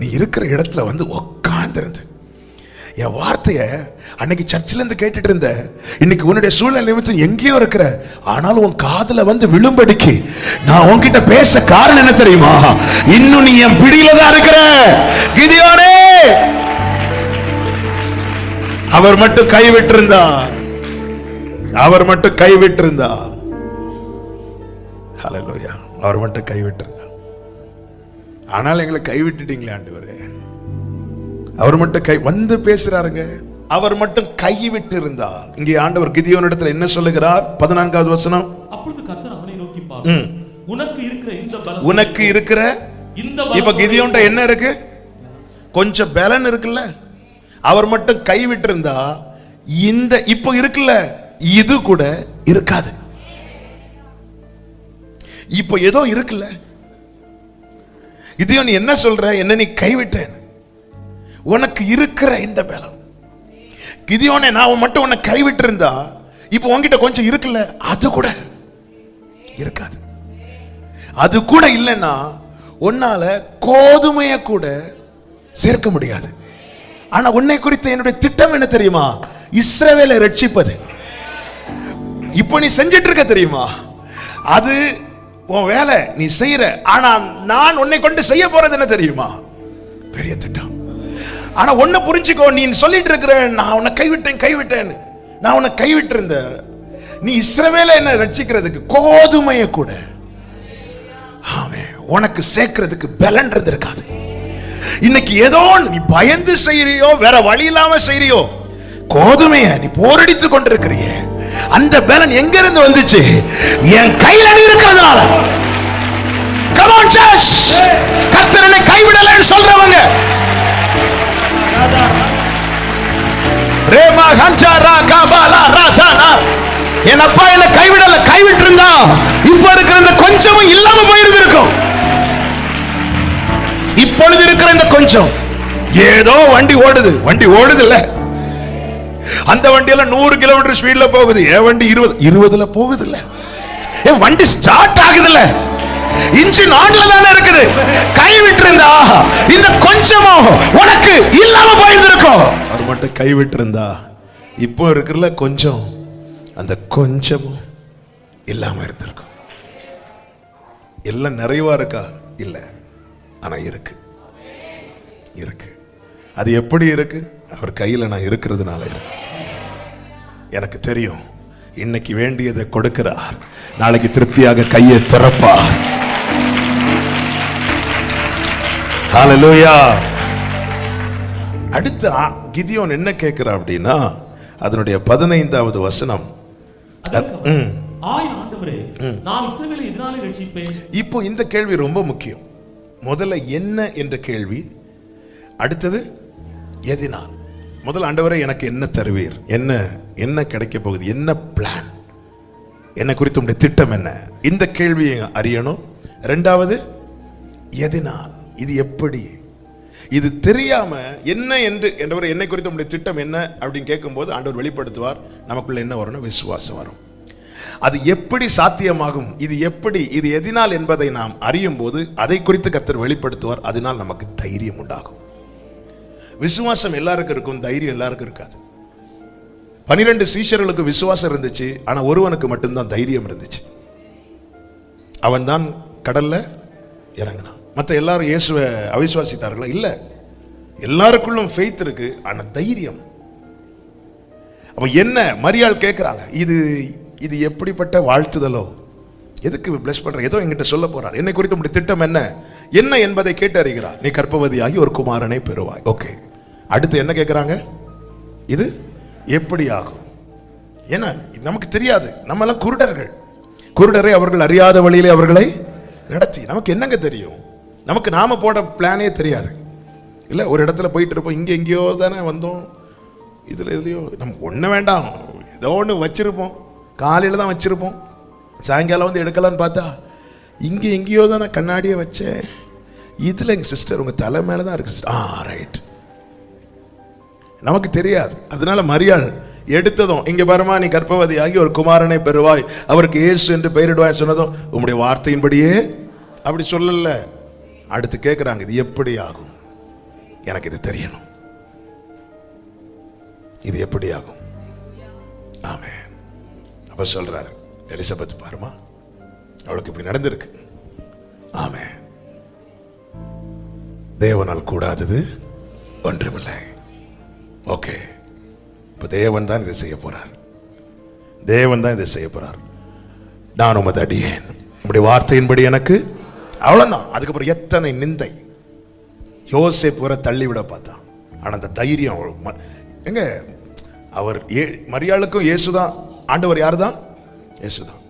நீ இருக்கிற இடத்துல வந்து உட்கார்ந்திருந்து என் வார்த்தைய அன்னைக்கு சர்ச்சில் இருந்து கேட்டுட்டு இருந்த, இன்னைக்கு உன்னுடைய சூழ்நிலை நிமித்தம் எங்கேயோ இருக்கிற, ஆனாலும் உன் காதுல வந்து விழும்படிக்கு நான் உன்கிட்ட பேச காரணம் என்ன தெரியுமா? இன்னும் நீ என் பிடியில தான் இருக்கிற. கிதியோனே, அவர் மட்டும் கைவிட்டிருந்தார், அவர் மட்டும் கைவிட்டிருந்தார். ஹல்லேலூயா. அவர் மட்டும் கைவிட்டிருந்தார். ஆனால் எங்களை கைவிட்டுட்டீங்களே ஆண்டவரே. அவர் மட்டும் வந்து பேசுறாருங்க. அவர் மட்டும் கைவிட்டு இருந்தார். இங்கே ஆண்டவர் கிதியோனிடத்தில் என்ன சொல்லுகிறார்? 14வது வசனம். அப்பொழுது கர்த்தர் அவனை நோக்கி பார்த்து, உனக்கு இருக்கிற இந்த பலம், உனக்கு இருக்கிற இந்த பலம். இப்ப கிதியோன்ட்ட என்ன இருக்கு? கொஞ்சம் பலன் இருக்குல்ல. அவர் மட்டும் கைவிட்டு இருந்தா இந்த இப்போ இருக்குல்ல, இது கூட இருக்காது. இப்போ ஏதோ இருக்குல்ல. கிதியோன் என்ன சொல்ற? என்ன நீ கைவிட்டேன், உனக்கு இருக்கிற இந்த பலம். கிதியோனே, நான் மட்டும் உன்னை கைவிட்டு இருந்தா இப்போ உன்கிட்ட கொஞ்சம் இருக்குல்ல, அது கூட இருக்காது. அது கூட இல்லைன்னா உன்னால கோதுமைய கூட சேர்க்க முடியாது. ஆனா உன்னை குறித்த என்னுடைய திட்டம் என்ன தெரியுமா? இஸ்ரவேலை ரட்சிப்பது. இப்போ நீ செஞ்சிட்டு இருக்க தெரியுமா? அது உன் வேலை, நீ செய்யற. ஆனா நான் உன்னை கொண்டு செய்ய போறது என்ன தெரியுமா? பெரிய திட்டம். ஆனா ஒண்ணு புரிஞ்சுக்கோ, நீ சொல்லிட்டு இருக்கிற நான் உன்னை கைவிட்டேன், நான் உன்னை கைவிட்டு இருந்த, நீ இஸ்ரவேலை என்ன ரட்சிக்கிறதுக்கு கோதுமைய கூட உனக்கு சேர்க்கிறதுக்கு பலன்றது இருக்காது. இன்னைக்கு ஏதோ நீ பயந்து செய்யறியோ, வேற வழி இல்லாம செய்யறியோ, கோதுமைய நீ போரடித்து கொண்டிருக்கிறிய, அந்த பலன் எங்க இருந்து வந்துச்சு? என் கையில நீ இருக்கிறதுனால. Come on church, கர்த்தரை கைவிடலன்னு சொல்றவங்க, ரேமா ஹஞ்சாரா கபாலா ராதானா, என் அப்பா என்ன கைவிடல, கைவிட்டு இருந்தா இப்ப இருக்கிற இந்த கொஞ்சமும் இல்லாம போயிருந்திருக்கும். இப்பொழுது இருக்கிற இந்த கொஞ்சம், ஏதோ வண்டி ஓடுது இல்ல, அந்த வண்டியில 100 கிலோமீட்டர் ஸ்பீட்ல போகுது, என் வண்டி 20ல போகுது இல்ல, என் வண்டி ஸ்டார்ட் ஆகுது இல்ல, இன்ஜின் ஆன்ல தானே இருக்குது. கைவிட்டு இருந்தா இந்த கொஞ்சமும் உனக்கு இல்லாம போயிருந்திருக்கும். அவர் மட்டும் கைவிட்டு இருந்தா இப்போ இருக்கிறல கொஞ்சம், அந்த கொஞ்சமும் இல்லாம இருந்திருக்கும். எல்லாம் நிறைவா இருக்கா? இல்ல, ஆனா இருக்கு. அது எப்படி இருக்கு? அவர் கையில நான் இருக்கிறதுனால இருக்கு. எனக்கு தெரியும் இன்னைக்கு வேண்டியதை கொடுக்கிறார், நாளைக்கு திருப்தியாக கையை திறப்பார். ஹல்லேலூயா. அடுத்து கிதியோன் என்ன கேட்கிறா அப்படின்னா, அதனுடைய 15வது வசனம். இப்போ இந்த கேள்வி ரொம்ப முக்கியம். முதல்ல என்ன என்ற கேள்வி, அடுத்தது எதினால். முதல்ல ஆண்டவரே எனக்கு என்ன தருவீர், என்ன கிடைக்க போகுது, என்ன பிளான், என்ன குறித்து உங்களுடைய திட்டம் என்ன, இந்த கேள்வியை அறியணும். இரண்டாவது எதினால், இது எப்படி, இது தெரியாம என்ன என்று என்றவரை என்னை குறித்து உங்களுடைய திட்டம் என்ன அப்படின்னு கேட்கும்போது ஆண்டவர் வெளிப்படுத்துவார். நமக்குள்ள என்ன வரணும்? விசுவாசம் வரும். அது எப்படி சாத்தியமாகும், இது எப்படி, இது எதினால் என்பதை நாம் அறியும் போது அதை குறித்து கர்த்தர் வெளிப்படுத்துவார். அதனால் நமக்கு தைரியம் உண்டாகும். விசுவாசம் எல்லாருக்கும் இருக்கும், தைரியம் எல்லாருக்கும் இருக்காது. 12 சீஷர்களுக்கு விசுவாசம் இருந்துச்சு, ஆனா ஒருவனுக்கு மட்டும்தான் தைரியம் இருந்துச்சு. அவன் தான் கடல்ல இறங்கினான். மற்ற எல்லாரும் இயேசுவை அவிசுவாசித்தார்களா? இல்ல, எல்லாருக்குள்ளும் ஃபெய்த் இருக்கு, ஆனா தைரியம். அப்ப என்ன மரியாள் கேட்கிறாங்க, இது எப்படிப்பட்ட வாழ்த்துதலோ, எதுக்கு பிளஸ் பண்ற, ஏதோ என்கிட்ட சொல்ல போறார், என்னை குறித்து உங்களுடைய திட்டம் என்ன என்பதை கேட்டு அறிகிறார். நீ கர்ப்பவதியாகி ஒரு குமாரனை பெறுவாய். ஓகே, அடுத்து என்ன கேட்கிறாங்க? இது எப்படி ஆகும்? ஏன்னா நமக்கு தெரியாது, நம்ம எல்லாம் குருடரை அவர்கள் அறியாத வழியிலே அவர்களை நடத்தி, நமக்கு என்னங்க தெரியும்? நமக்கு நாம போட பிளானே தெரியாது இல்ல. ஒரு இடத்துல போயிட்டு இருப்போம், இங்க எங்கேயோ தானே வந்தோம், இதுல எதுலையோ நமக்கு ஒண்ணு வேண்டாம், ஏதோ ஒன்று வச்சிருப்போம், காலையில தான் வச்சிருப்போம், சாயங்காலம் வந்து எடுக்கலான்னு பார்த்தா இங்க எங்கேயோ தான் நான் கண்ணாடியை வச்சேன், இதுல எங்க சிஸ்டர் உங்க தலை மேலதான் இருக்கு. ரைட், நமக்கு தெரியாது. அதனால மரியாள் எடுத்ததும், இங்க பாருமா, நீ கர்ப்பவதியாகி ஒரு குமாரனை பெறுவாய், அவருக்கு இயேசு என்று பெயரிடுவாய் சொன்னதும் உங்களுடைய வார்த்தையின்படியே அப்படி சொல்லல. அடுத்து கேட்கிறாங்க, இது எப்படி ஆகும்? எனக்கு இது தெரியணும். இது எப்படி ஆகும்? ஆமென். அப்ப சொல்றாரு, எலிசபெத் பாருமா, அவளுக்கு இப்படி நடந்திருக்கு. ஆமென். தேவனால் கூடாதது ஒன்றுமில்லை. ஓகே, இப்ப தேவன் தான் இதை செய்ய போறார். தேவன் தான் இதை செய்ய போறார். நான் உமது அடியேன், உம்முடைய வார்த்தையின்படி எனக்கு. அவ்வளவுதான். அதுக்கப்புறம் எத்தனை நிந்தை. யோசேப்பு வர தள்ளிவிட பார்த்தான். ஆனா அந்த தைரியம் எங்க, அவர் மரியாளுக்கும் இயேசுதான் ஆண்டவர். யாரு தான்? இயேசுதான்.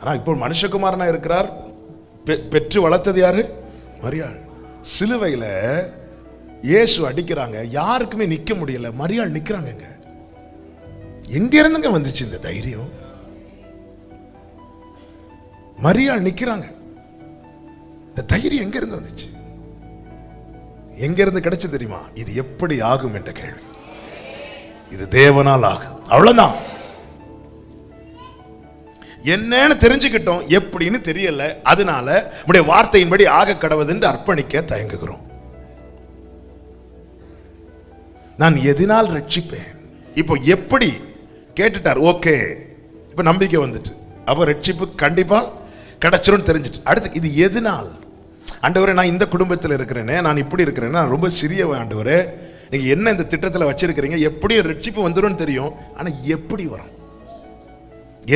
ஆனா இப்போ மனுஷகுமாரனா இருக்கிறார். பெற்று வளர்த்தது யாரு? மரியாள். சிலுவையில இயேசு அடிக்கிறாங்க, யாருக்குமே நிக்க முடியல. மரியாள் நிக்கிறாங்க. எங்க இருந்துங்க வந்துச்சு இந்த தைரியம்? மரியாள் நிக்கிறாங்க. இந்த தைரியம் எங்க இருந்து வந்துச்சு? எங்க இருந்து கிடைச்சு தெரியுமா? இது எப்படி ஆகும் என்ற கேள்வி. இது தேவனால் ஆகும். அவ்வளவுதான். என்னன்னு தெரிஞ்சுக்கிட்டோம், எப்படின்னு தெரியல. அதனால உடைய வார்த்தையின்படி ஆக கடவுது என்று அர்ப்பணிக்க தயங்குகிறோம். நான் எதனால் ரட்சிப்பேன்? இப்போ எப்படி கேட்டுட்டார். ஓகே, இப்ப நம்பிக்கை வந்துட்டு, அப்ப ரட்சிப்பு கண்டிப்பா கிடைச்சிரும் தெரிஞ்சிட்டு. அடுத்து இது எதனால்? ஆண்டவரே, நான் இந்த குடும்பத்தில் இருக்கிறேனே, நான் இப்படி இருக்கிறேன், நான் ரொம்ப சிறியவன் ஆண்டவரே, நீங்க என்ன இந்த திட்டத்தில் வச்சிருக்கிறீங்க, எப்படி ரட்சிப்பு வந்துடும் தெரியும். ஆனா எப்படி வரும்?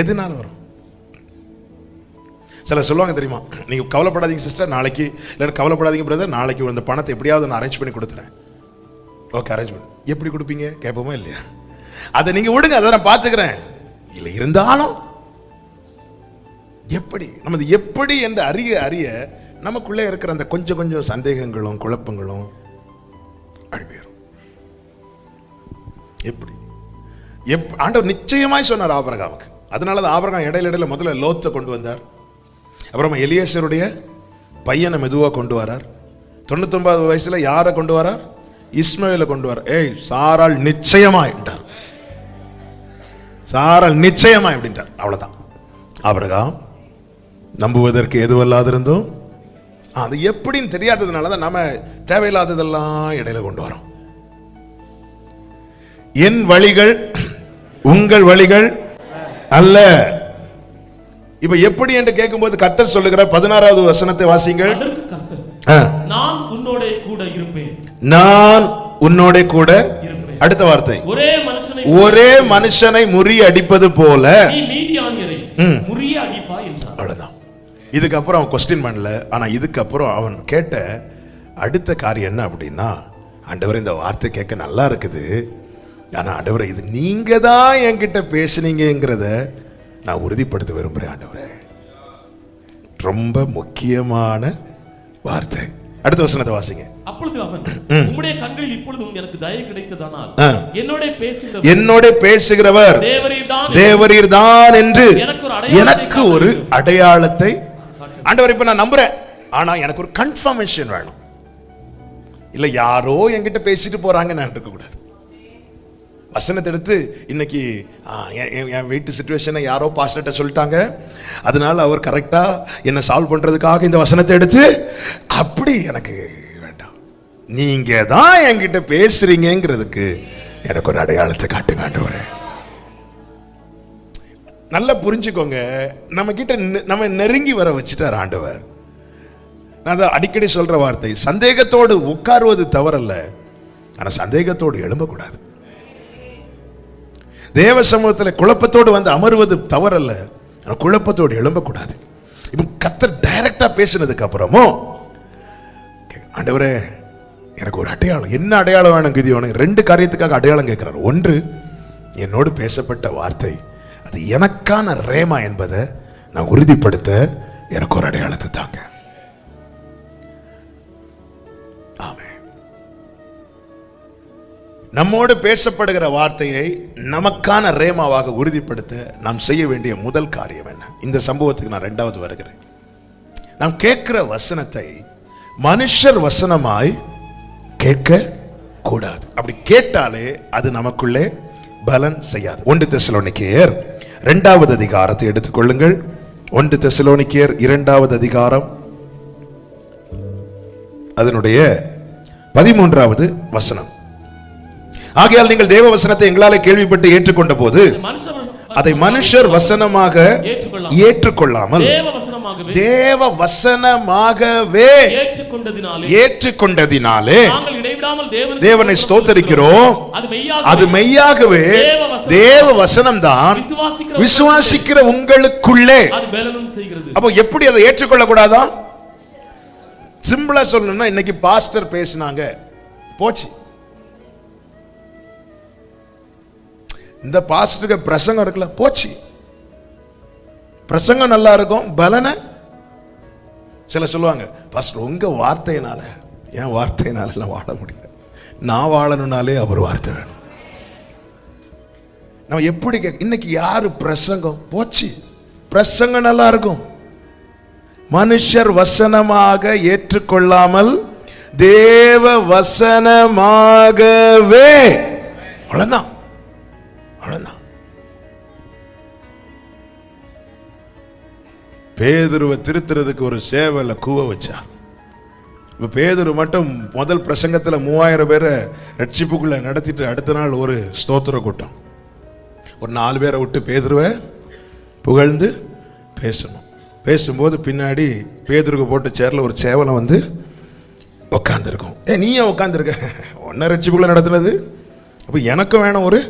எதனால் வரும்? சில சொல்லுவாங்க தெரியுமா, நீங்க கவலைப்படாதீங்க சிஸ்டர், நாளைக்கு, இல்லை கவலைப்படாதீங்க பிரதர், நாளைக்கு இந்த பணத்தை எப்படியாவது நான் அரேஞ்ச் பண்ணி கொடுத்துறேன். ஓகே, அரேஞ்ச் பண்ணி எப்படி கொடுப்பீங்க கேட்போமா இல்லையா? அதை நீங்க விடுங்க, அதை நான் பார்த்துக்கிறேன். இல்லை இருந்தாலும் எப்படி, நமது எப்படி என்று அறிய அறிய நமக்குள்ளே இருக்கிற அந்த கொஞ்சம் கொஞ்சம் சந்தேகங்களும் குழப்பங்களும் அடிப்பேறும். எப்படி ஆண்டவர் நிச்சயமாய் சொன்னார் ஆபிரகாமுக்கு. அதனால தான் ஆபிரகாம் இடையில முதல்ல லோத்தை கொண்டு வந்தார். அப்புறமா எலியேசருடைய பையனை மெதுவா கொண்டு வரார். 99 வயசுல யாரை கொண்டு வரார்? இஸ்மவேலை கொண்டு வர. சாராள் நிச்சயமாய் என்றார். சாராள் நிச்சயமாய் அப்படின்றார். அவ்வளவுதான். ஆபிரகாம் நம்புவதற்கு எதுவல்லாது இருந்தோம். அது எப்படின்னு தெரியாததுனால தான் நம்ம தேவையில்லாததெல்லாம் இடையில கொண்டு வரோம். என் வழிகள் உங்கள் வழிகள் அல்ல. இப்ப எப்படி என்று கேட்கும்போது கர்த்தர் சொல்லுகிறார். 16வது வசனத்தை வாசிங்கள். நான் உன்னோட கூட இருப்பேன். நான் உன்னோட கூட இருப்பேன். அடுத்த வார்த்தை, ஒரே மனுஷனை முறிய அடிப்பது போல முறிய அடிப்பா என்றார். அவ்வளவுதான். இதுக்கப்புறம் அவன் கொஸ்டின் பண்ணல. ஆனா இதுக்கப்புறம் அவன் கேட்ட அடுத்த காரியம் என்ன அப்படின்னா, ஆண்டவரே இந்த வார்த்தை கேட்க நல்லா இருக்குது, ஆனா ஆண்டவரே இது நீங்க தான் என்கிட்ட பேசுனீங்கிறத நான் உறுதிப்படுத்த விரும்புறேன் ஆண்டவரே. ரொம்ப முக்கியமான வார்த்தை. அடுத்த வசனத்தை வாசிங்க. அப்பொழுது அவன், உம்முடைய கண்களில் இப்பொழுதும் எனக்கு தயவு கிடைத்ததானால் என்னோட பேசுகிறவர் தேவரீர்தான் என்று எனக்கு ஒரு அடையாளத்தை. ஆண்டவர் இப்ப நான் நம்புறேன், ஆனா எனக்கு ஒரு கன்ஃபர்மேஷன் வேணும். இல்ல யாரோ என்கிட்ட பேசிட்டு போறாங்க நான் இருக்க கூடாது. வசனத்தை எடுத்து இன்னைக்கு என் வீட்டு சிச்சுவேஷனை யாரோ பாஸ்டர்ட்ட சொல்லிட்டாங்க, அதனால அவர் கரெக்டா என்ன சால்வ் பண்றதுக்காக இந்த வசனத்தை எடுத்து அப்படி எனக்கு வேண்டாம். நீங்க தான் என்கிட்ட பேசுறீங்கிறதுக்கு எனக்கு ஒரு அடையாளத்தை காட்டுங்க ஆண்டவரே. நல்லா புரிஞ்சுக்கோங்க, நம்ம கிட்ட நம்ம நெருங்கி வர வச்சுட்டார் ஆண்டவர். நான் அடிக்கடி சொல்ற வார்த்தை, சந்தேகத்தோடு உட்காருவது தவறல்ல, ஆனா சந்தேகத்தோடு எழும்பக்கூடாது. தேவ சமூகத்தில் குழப்பத்தோடு வந்து அமர்வது தவறல்ல, குழப்பத்தோடு எழும்பக்கூடாது. இப்போ கர்த்தர் டைரக்டா பேசினதுக்கு அப்புறமும் ஆண்டவரே எனக்கு ஒரு அடையாளம். என்ன அடையாளம் வேணும் கிதியோனு? 2 காரியத்துக்காக அடையாளம் கேட்கிறார். ஒன்று, என்னோடு பேசப்பட்ட வார்த்தை அது எனக்கான ரேமா என்பதை நான் உறுதிப்படுத்த எனக்கு ஒரு அடையாளத்தை தாங்க. ஆமென். நம்மோடு பேசப்படுகிற வார்த்தையை நமக்கான ரேமாவாக உறுதிப்படுத்த நாம் செய்ய வேண்டிய முதல் காரியம் என்ன? இந்த சம்பவத்துக்கு நான் 2வது வருகிறேன். நாம் கேட்கிற வசனத்தை மனுஷர் வசனமாய் கேட்க கூடாது. அப்படி கேட்டாலே அது நமக்குள்ளே பலன் செய்யாது. 1 தெசலோனிக்கேயர் 2வது அதிகாரத்தை எடுத்துக்கொள்ளுங்கள். 1 தெசலோனிக்கேயர் 2வது அதிகாரம் அதனுடைய 13வது வசனம். ஆகையால் நீங்கள் தேவ வசனத்தை எங்களாலே கேள்விப்பட்டு ஏற்றுக்கொண்ட போது அதை மனுஷர் வசனமாக ஏற்றுக்கொள்ளாமல் தேவ வசனமாகவே ஏற்றுக்கொண்டதினாலே தேவனை ஸ்தோத்தரிக்கிறோம். அது மெய்யாகவே தேவ வசனம்தான் விசுவாசிக்கிற உங்களுக்குள்ளே. அப்போ எப்படி அதை ஏற்றுக்கொள்ள கூடாதா? சிம்பிளா சொல்லணும்னா, இன்னைக்கு பாஸ்டர் பேசினாங்க, போச்சு. இந்த பாஸ்டருக்கு பிரசங்கம் இருக்குல்ல, போச்சு. பிரசங்கம் நல்லா இருக்கும், பலனை சில சொல்லுவாங்க, பாஸ்டர் உங்க வார்த்தையினால, என் வார்த்தையினால எல்லாம் வாழ முடியல, நான் வாழணும்னாலே அவர் வார்த்தை வேணும். நம்ம எப்படி இன்னைக்கு யாரு பிரசங்கம், போச்சு. பிரசங்கம் நல்லா இருக்கும், மனுஷர் வசனமாக ஏற்றுக்கொள்ளாமல் தேவ வசனமாகவே. அவ்வளவுதான், அவ்வளவுதான். பேதுருவை திருத்துறதுக்கு ஒரு சேவல கூவ வச்சா. இப்ப பேதுரு மட்டும் முதல் பிரசங்கத்துல 3000 பேரை ரட்சிப்புக்குள்ள நடத்திட்டு அடுத்த நாள் ஒரு ஸ்தோத்திர கூட்டம். ஒரு 4 பேரை விட்டு பேதுருவை புகழ்ந்து பேசணும். பேசும்போது பின்னாடி பேதுருக்கு போட்ட சேர்ல ஒரு சேவலம் வந்து உட்காந்துருக்கும். நீயே உட்காந்துருக்க, ஒன்ன ரட்சிப்புக்குள்ள நடத்துனது, அப்ப எனக்கும் வேணும் ஒரு.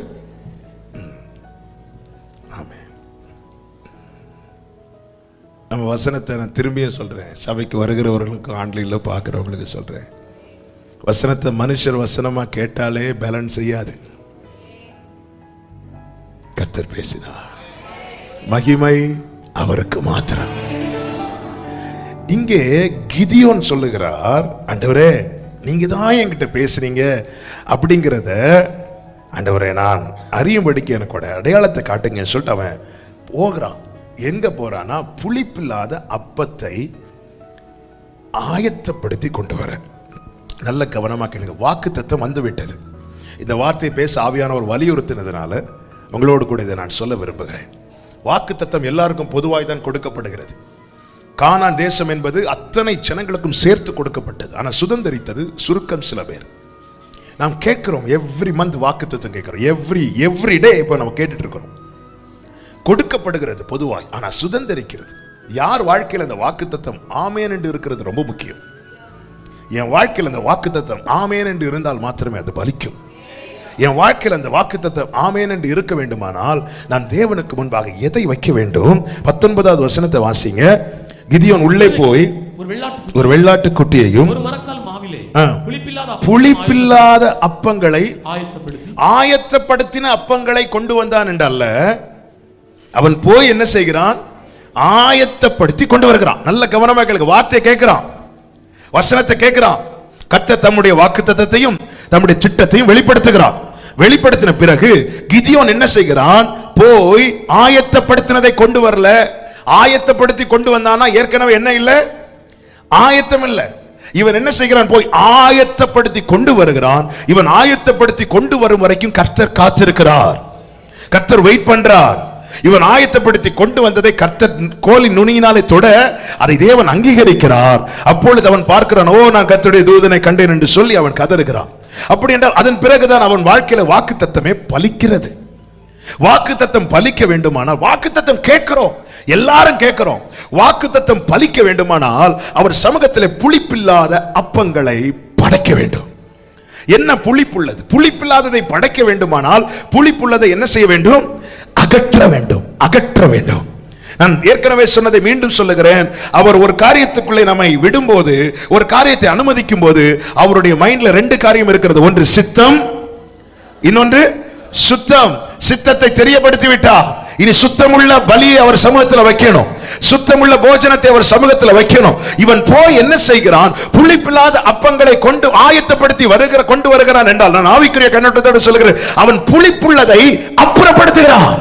நம்ம வசனத்தை நான் திரும்பியும் சொல்றேன், சபைக்கு வருகிறவர்களுக்கு ஆன்லைன்ல பார்க்கிறவங்களுக்கு சொல்றேன், வசனத்தை மனுஷர் வசனமா கேட்டாலே பேலன்ஸ் செய்யாது. கர்த்தர் பேசினார், மகிமை அவருக்கு மாத்திரம். இங்கே கிதியோன் சொல்லுகிறார், ஆண்டவரே நீங்க தான் என்கிட்ட பேசுறீங்க அப்படிங்கிறத ஆண்டவரே நான் அறியும்படிக்கு எனக்கு அடையாளத்தை காட்டுங்கன்னு சொல்லிட்டு அவன் போகிறான். எங்க போறானா, புளிப்பில்லாத அப்பத்தை ஆயத்தப்படுத்தி கொண்டு வர. நல்ல கவனமா கேளுங்க, வாக்குத்தத்தம் வந்து விட்டது. இந்த வார்த்தையை பேச ஆவியானவர் வலியுறுத்தினதுனால உங்களோடு கூட இதை நான் சொல்ல விரும்புகிறேன். வாக்குத்தத்தம் எல்லாருக்கும் பொதுவாய் தான் கொடுக்கப்படுகிறது. கானான் தேசம் என்பது அத்தனை ஜனங்களுக்கும் சேர்த்து கொடுக்கப்பட்டது. ஆனால் சுதந்திரித்தது சுருக்கம் சில பேர். நாம் கேட்கிறோம், எவ்ரி மந்த் வாக்குத்தத்தம் கேட்கிறோம், எவ்ரி டே இப்போ நம்ம கேட்டுட்டு இருக்கிறோம். கொடுக்கப்படுகிறது பொதுவாய், ஆனா சுதந்திரிக்கிறது யார் வாழ்க்கையில் அந்த வாக்குத்தத்தம் ஆமேன் என்று இருக்கிறது ரொம்ப முக்கியம். என் வாழ்க்கையில் அந்த வாக்குத்தத்தம் ஆமேன் என்று இருந்தால் மாத்திரமே அது பலிக்கும். என் வாழ்க்கையில் அந்த வாக்குத்தத்தம் ஆமேன் என்று இருக்க வேண்டுமானால் நான் தேவனுக்கு முன்பாக எதை வைக்க வேண்டும்? 19வது வசனத்தை வாசிங்க. கிதியோன் உள்ளே போய் ஒரு வெள்ளாட்டு குட்டியையும் புளிப்பில்லாத அப்பங்களை ஆயத்தப்படுத்தின அப்பங்களை கொண்டு வந்தான் என்றல்ல, அவன் போய் என்ன செய்கிறான்? ஆயத்தப்படுத்தி கொண்டு வருகிறான். நல்ல கவனமா கேளுங்க, வார்த்தையை கேட்கிறான், வசனத்தை கேட்கிறான். கர்த்தர் தம்முடைய வாக்குத்தத்தத்தையும் தம்முடைய திட்டத்தையும் வெளிப்படுத்துகிறான். வெளிப்படுத்தின பிறகு கிதியோன் என்ன செய்கிறான்? போய் ஆயத்தப்படுத்தினதை கொண்டு வரல. ஆயத்தப்படுத்தி கொண்டு வந்தானா ஏற்கனவே என்ன இல்ல? ஆயத்தம் இல்ல. இவன் என்ன செய்கிறான்? போய் ஆயத்தப்படுத்தி கொண்டு வருகிறான். இவன் ஆயத்தப்படுத்தி கொண்டு வரும் வரைக்கும் கர்த்தர் காத்திருக்கிறார், கர்த்தர் வெயிட் பண்றார். இவன் ஆயத்தப்படுத்தி கொண்டு வந்ததை கர்த்தர் கோலின் நுனியினாலே தொட அதை தேவன் அங்கீகரிக்கிறார். அப்பொழுது அவன் பார்க்கிறான், ஓ நான் கர்த்தருடைய தூதனை கண்டேன் என்று சொல்லி அவன் கதறுகிறான். அப்படி என்றால் அதன் பிறகுதான் அவன் வாழ்க்கையில வாக்குத்தத்தமே பலிக்கிறது. வாக்குத்தத்தம் பலிக்க வேண்டுமானால், வாக்குத்தத்தம் கேட்கிறோம், எல்லாரும் கேட்கிறோம், வாக்குத்தத்தம் பலிக்க வேண்டுமானால் அவர் சமூகத்திலே புளிப்பில்லாத அப்பங்களை படைக்க வேண்டும். என்ன புளிப்புள்ளது? புளிப்பில்லாததை படைக்க வேண்டுமானால் புளிப்புள்ளதை என்ன செய்ய வேண்டும்? அகற்ற வேண்டும், அகற்ற வேண்டும். நான் ஏற்கனவே சொன்னதை மீண்டும் சொல்லுகிறேன். அவர் ஒரு காரியத்துக்குள்ளே நம்மை விடும்போது, ஒரு காரியத்தை அனுமதிக்கும் போது அவருடைய மைண்ட்ல 2 காரியம் இருக்கிறது. ஒன்று சித்தம், இன்னொன்று சுத்தம். சித்தத்தை தெரியப்படுத்தி விட்டா இனி சுத்தமுள்ள பலியை அவர் சமூகத்தில் வைக்கணும், சுத்தமுள்ள போஜனத்தை அவர் சமூகத்தில் வைக்கணும். இவன் போய் என்ன செய்கிறான்? புளிப்பில்லாத அப்பங்களை கொண்டு ஆயத்தப்படுத்தி கொண்டு வருகிறான் என்றால், நான் ஆவிக்குரிய கண்ணோட்டத்தோடு சொல்கிறேன், அவன் புளிப்புள்ளதை அப்புறப்படுத்துகிறான்.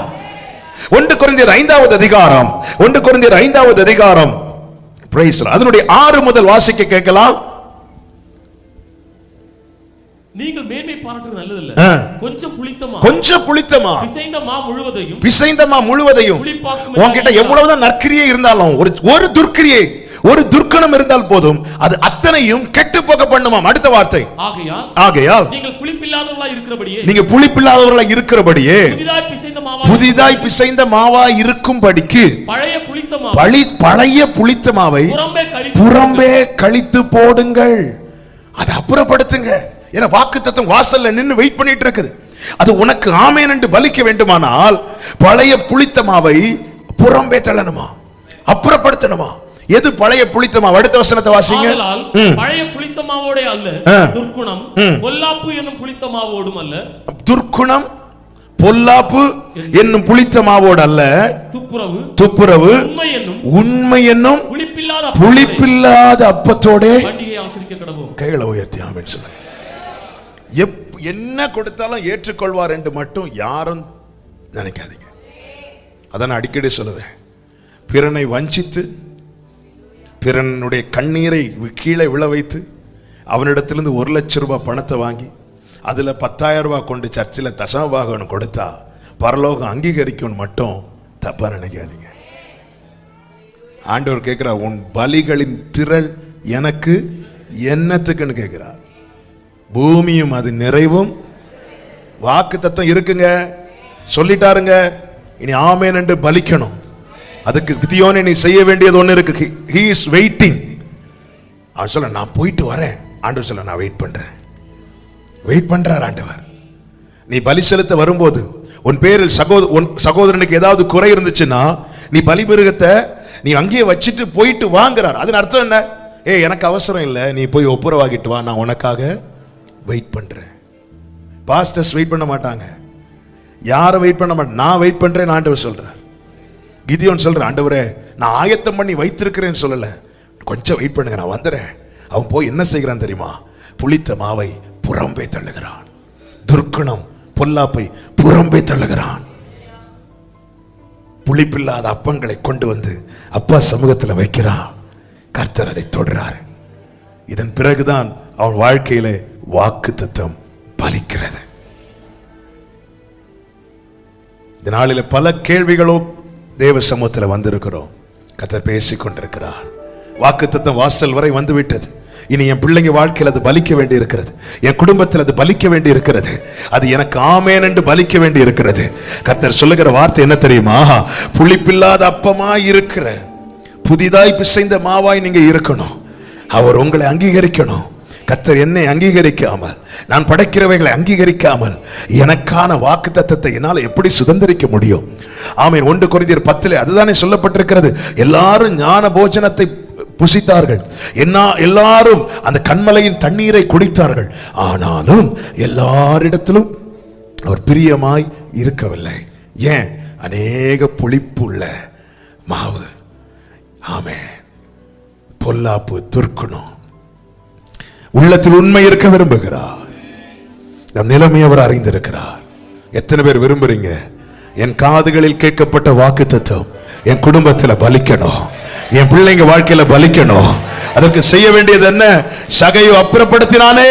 1 கொரிந்தியர் 5வது அதிகாரம், 1 கொரிந்தியர் 5வது அதிகாரம், அதனுடைய 6 முதல் வாசிக்க கேட்கலாம். நீங்கள் மேன்மை பாராட்டுவது நல்லதல்ல, கொஞ்சம் புளித்தமா பிசைந்த மா முழுவதையும். உன்கிட்ட எவ்வளவுதான் நற்கிரியை இருந்தாலும், ஒரு துர்க்கிரியை, ஒரு துர்க்கணம் இருந்தால் போதும், அது அத்தனையும் கெட்டு போக பண்ணுமாம். அடுத்த வார்த்தை, ஆகையால் நீங்கள் புளிப்பில்லாதவர்களாய் இருக்கிறபடியே புதிதாய் பிசைந்த மாவாய் இருக்கும்படிக்கு பழைய புளித்த மாவை புறம்பே கழித்து போடுங்கள். அதை அப்புறப்படுத்துங்க. ஏன்னா வாக்குத்தத்தம் வாசல்ல நின்னு வெயிட் பண்ணிட்டு இருக்குது. அது உனக்கு ஆமென் என்று பலிக்க வேண்டுமானால் பழைய புளித்த மாவை புறம்பே தள்ளணுமா, அப்புறப்படுத்தணுமா. எது பழைய புளித்த மாவு? அடுத்த வசனத்தை வாசிங்க. பழைய புளித்த மாவோட அல்ல, துர்க்குணம் பொல்லாப்பு என்னும் புளித்த மாவோடும் அல்ல. துர்க்குணம் பொல்லாப்பு என்னும் புளித்த மாவோடு அல்ல, துப்புரவு உண்மை என்னும் புளிப்பில்லாத அப்பத்தோட கைகளை உயர்த்தி ஆமென் சொல்லுங்க. என்ன கொடுத்தாலும் ஏற்றுக்கொள்வார் என்று மட்டும் யாரும் நினைக்காதீங்க. அதான் அடிக்கடி சொல்லுவேன். பிறனை வஞ்சித்து பிறனுடைய கண்ணீரை கீழே விழ வைத்து அவனிடத்திலிருந்து 1 லட்சம் ரூபாய் பணத்தை வாங்கி அதுல 10,000 ரூபாய் கொண்டு சர்ச்சில் தசமபாகம் கொடுத்தா பரலோகம் அங்கீகரிக்கும் மட்டும் தப்பா நினைக்காதீங்க. ஆண்டவர் கேட்கிறார், உன் பலிகளின் திரள் எனக்கு என்னத்துக்குன்னு கேட்கிறார். பூமியும் அது நிறைவும். வாக்குத்தத்தம் இருக்குங்க, சொல்லிட்டாருங்க. இனி ஆமென் என்று பலிக்கணும். அதுக்கு கிதியோனே நீ செய்ய வேண்டியது ஒன்று இருக்கு. he is waiting. அவன் சொல்ல, நான் போயிட்டு வரேன். ஆண்டவர் சொல்ல, நான் வெயிட் பண்றார் ஆண்டவர். நீ பலி செலுத்த வரும்போது உன் பேரில் சகோதரனுக்கு ஏதாவது குறை இருந்துச்சுன்னா நீ பலிமிருகத்தை நீ அங்கேயே வச்சுட்டு போயிட்டு வாங்குறார். அதன் அர்த்தம் என்ன? எனக்கு அவசரம் இல்லை, நீ போய் ஒப்புரவாகிட்டு வா, நான் உனக்காக வெயிட் பண்றேன். பாஸ்டர்ஸ் வெயிட் பண்ண மாட்டாங்க, யாரும் வெயிட் பண்ண மாட்டாங்க. நான் வெயிட் பண்றேன் ஆண்டவர் சொல்றார். கிதியோன் சொல்ற, ஆண்டவரே நான் ஆயத்தம் பண்ணி வைத்திருக்கிறேன்னு சொல்லல, கொஞ்சம் வெயிட் பண்ணுங்க, நான் வந்துடுறேன். அவன் போய் என்ன செய்கிறான் தெரியுமா? புளித்த மாவை புறம்பே தள்ளுகிறான். துர்க்குணம் பொல்லாப்பை புறம்பே தள்ளுகிறான். புளிப்பில்லாத அப்பங்களை கொண்டு வந்து அப்பா சமூகத்தில் வைக்கிறான். கர்த்தர் அதை தொடர்றார். இதன் பிறகுதான் அவன் வாழ்க்கையில வாக்குத்தத்தம் பலிக்கிறது. இந்த நாளில பல கேள்விகளோ தேவ சமூகத்தில் வந்திருக்கிறோம். கர்த்தர் பேசிக் கொண்டிருக்கிறார். வாக்குத்தத்தம் வாசல் வரை வந்து விட்டது. இனி என் பிள்ளைங்க வாழ்க்கையில் அது பலிக்க வேண்டி இருக்கிறது. என் குடும்பத்தில் அது பலிக்க வேண்டி இருக்கிறது. அது எனக்கு ஆமென் என்று பலிக்க வேண்டி இருக்கிறது. கர்த்தர் சொல்லுகிற வார்த்தை என்ன தெரியுமா? புளிப்பில்லாத அப்பமாய் இருக்கிற புதிதாய் பிசைந்த மாவாய் நீங்க இருக்கணும். அவர் உங்களை அங்கீகரிக்கணும். கர்த்தர் என்னை அங்கீகரிக்காமல், நான் படைக்கிறவைகளை அங்கீகரிக்காமல் எனக்கான வாக்குத்தத்தத்தை என்னால் எப்படி சுதந்திரிக்க முடியும்? ஆமென். 1 கொரிந்தியர் 10 அதுதானே சொல்லப்பட்டிருக்கிறது. எல்லாரும் ஞான போஜனத்தை புசித்தார்கள், எல்லாரும் அந்த கன்மலையின் தண்ணீரை குடித்தார்கள். ஆனாலும் எல்லாரிடத்திலும் அவர் பிரியமாய் இருக்கவில்லை. ஏன்? அநேக புளிப்புள்ள மாவு. ஆமென். பொல்லாப்பு, துர்க்குணம். உள்ளத்தில் உண்மை இருக்க விரும்புகிறார். நம் நிலைமை அவர் அறிந்திருக்கிறார். எத்தனை பேர் விரும்புறீங்க? என் காதுகளில் கேட்கப்பட்ட வாக்குத்தத்தம் என் குடும்பத்தில் பலிக்கணும், என் பிள்ளைங்க வாழ்க்கையில பலிக்கணும். அதற்கு செய்ய வேண்டியது என்ன? சகையை அப்புறப்படுத்தினானே,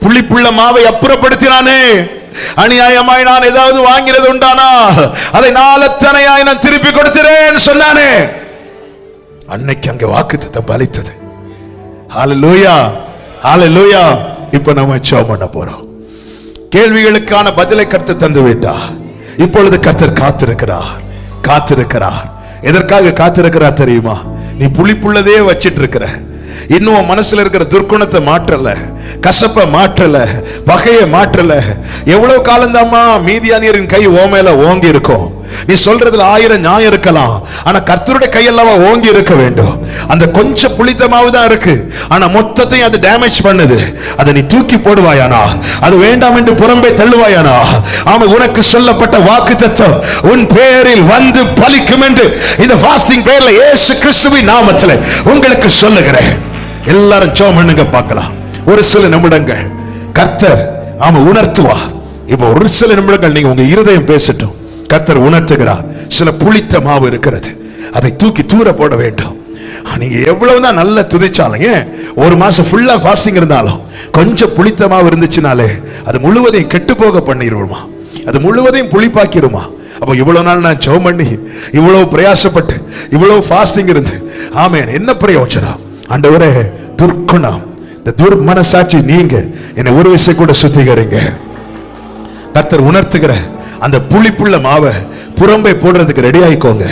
புளிப்புள்ள மாவை அப்புறப்படுத்தினானே. அநியாயமாய் நான் ஏதாவது வாங்கினது உண்டானா அதை 4 அத்தனையாய் நான் திருப்பி கொடுக்கிறேன் சொன்னானே. அன்னைக்கு அங்கே வாக்குத்தத்தம் பலித்தது. ஹல்லேலூயா, ஹல்லேலூயா. இப்ப நம்ம ஜெபம் பண்ண போறோம். கேள்விகளுக்கான பதிலை கர்த்தர் தந்து விட்டார். இப்பொழுது கர்த்தர் காத்திருக்கிறார். எதற்காக காத்திருக்கிறார் தெரியுமா? நீ புளிப்புள்ளதே வச்சிட்டு இருக்கிற, இன்னும் மனசுல இருக்கிற துர்க்குணத்தை மாற்றல, கசப்ப மாற்றல, பகையை மாற்றல. எவ்வளவு காலந்தாமா மீதியானியரின் கை ஓ மேல ஓங்கி இருக்கும்? நீ சொல்றதுல 1000 நியாயம் இருக்கலாம், ஆனா கர்த்தருடைய கையெல்லாம் ஓங்கி இருக்க வேண்டும். அந்த கொஞ்சம் புளித்தமாவு தான் இருக்கு, ஆனா மொத்தத்தையும் அது டேமேஜ் பண்ணுது. அதை நீ தூக்கி போடுவாயானா? அது வேண்டாம் என்று புறம்பே தள்ளுவாயானா? ஆமா, உனக்கு சொல்லப்பட்ட வாக்குத்தத்தம் உன் பேரில் வந்து பலிக்கும் என்று இந்த ஃபாஸ்டிங் பிரேயர்ல இயேசு கிறிஸ்துவின் நாமத்திலே உங்களுக்கு சொல்லுகிறேன். எல்லாரும் ஜெபம் பண்ணுங்க பார்க்கலாம். ஒரு சில நிமிடங்கள் கர்த்தர் உணர்த்துவார். இப்போ ஒரு சில நிமிடங்கள் நீங்க உங்க இருதயம் பேசட்டும். கர்த்தர் உணர்த்துகிறார். சில புளித்த மாவு இருக்கிறது, அதை தூக்கி தூர போட வேண்டும். நீங்க எவ்வளவுதான் நல்ல துதிச்சாலும், ஏன் 1 மாசம் ஃபுல்லா ஃபாஸ்டிங் இருந்தாலும் கொஞ்சம் புளித்த மாவு இருந்துச்சுனாலே அது முழுவதையும் கெட்டு போக பண்ணிடுமா, அது முழுவதையும் புளிப்பாக்கிடுமா. அப்போ இவ்வளவு நாள் நான் ஜெபம் பண்ணி, இவ்வளவு பிரயாசப்பட்டு, இவ்வளவு ஃபாஸ்டிங் இருந்து ஆமென். என்ன பிரயோஜனம் ஆண்டவரே? துர்க்குணம், இந்த துர்மனசாட்சி நீங்க என்னை ஒரு விஷயம் கூட சுத்திகரிங்க. கர்த்தர் உணர்த்துகிற அந்த புளிப்புள்ள மாவை புறம்பே போடுறதுக்கு ரெடி ஆயிக்கோங்க.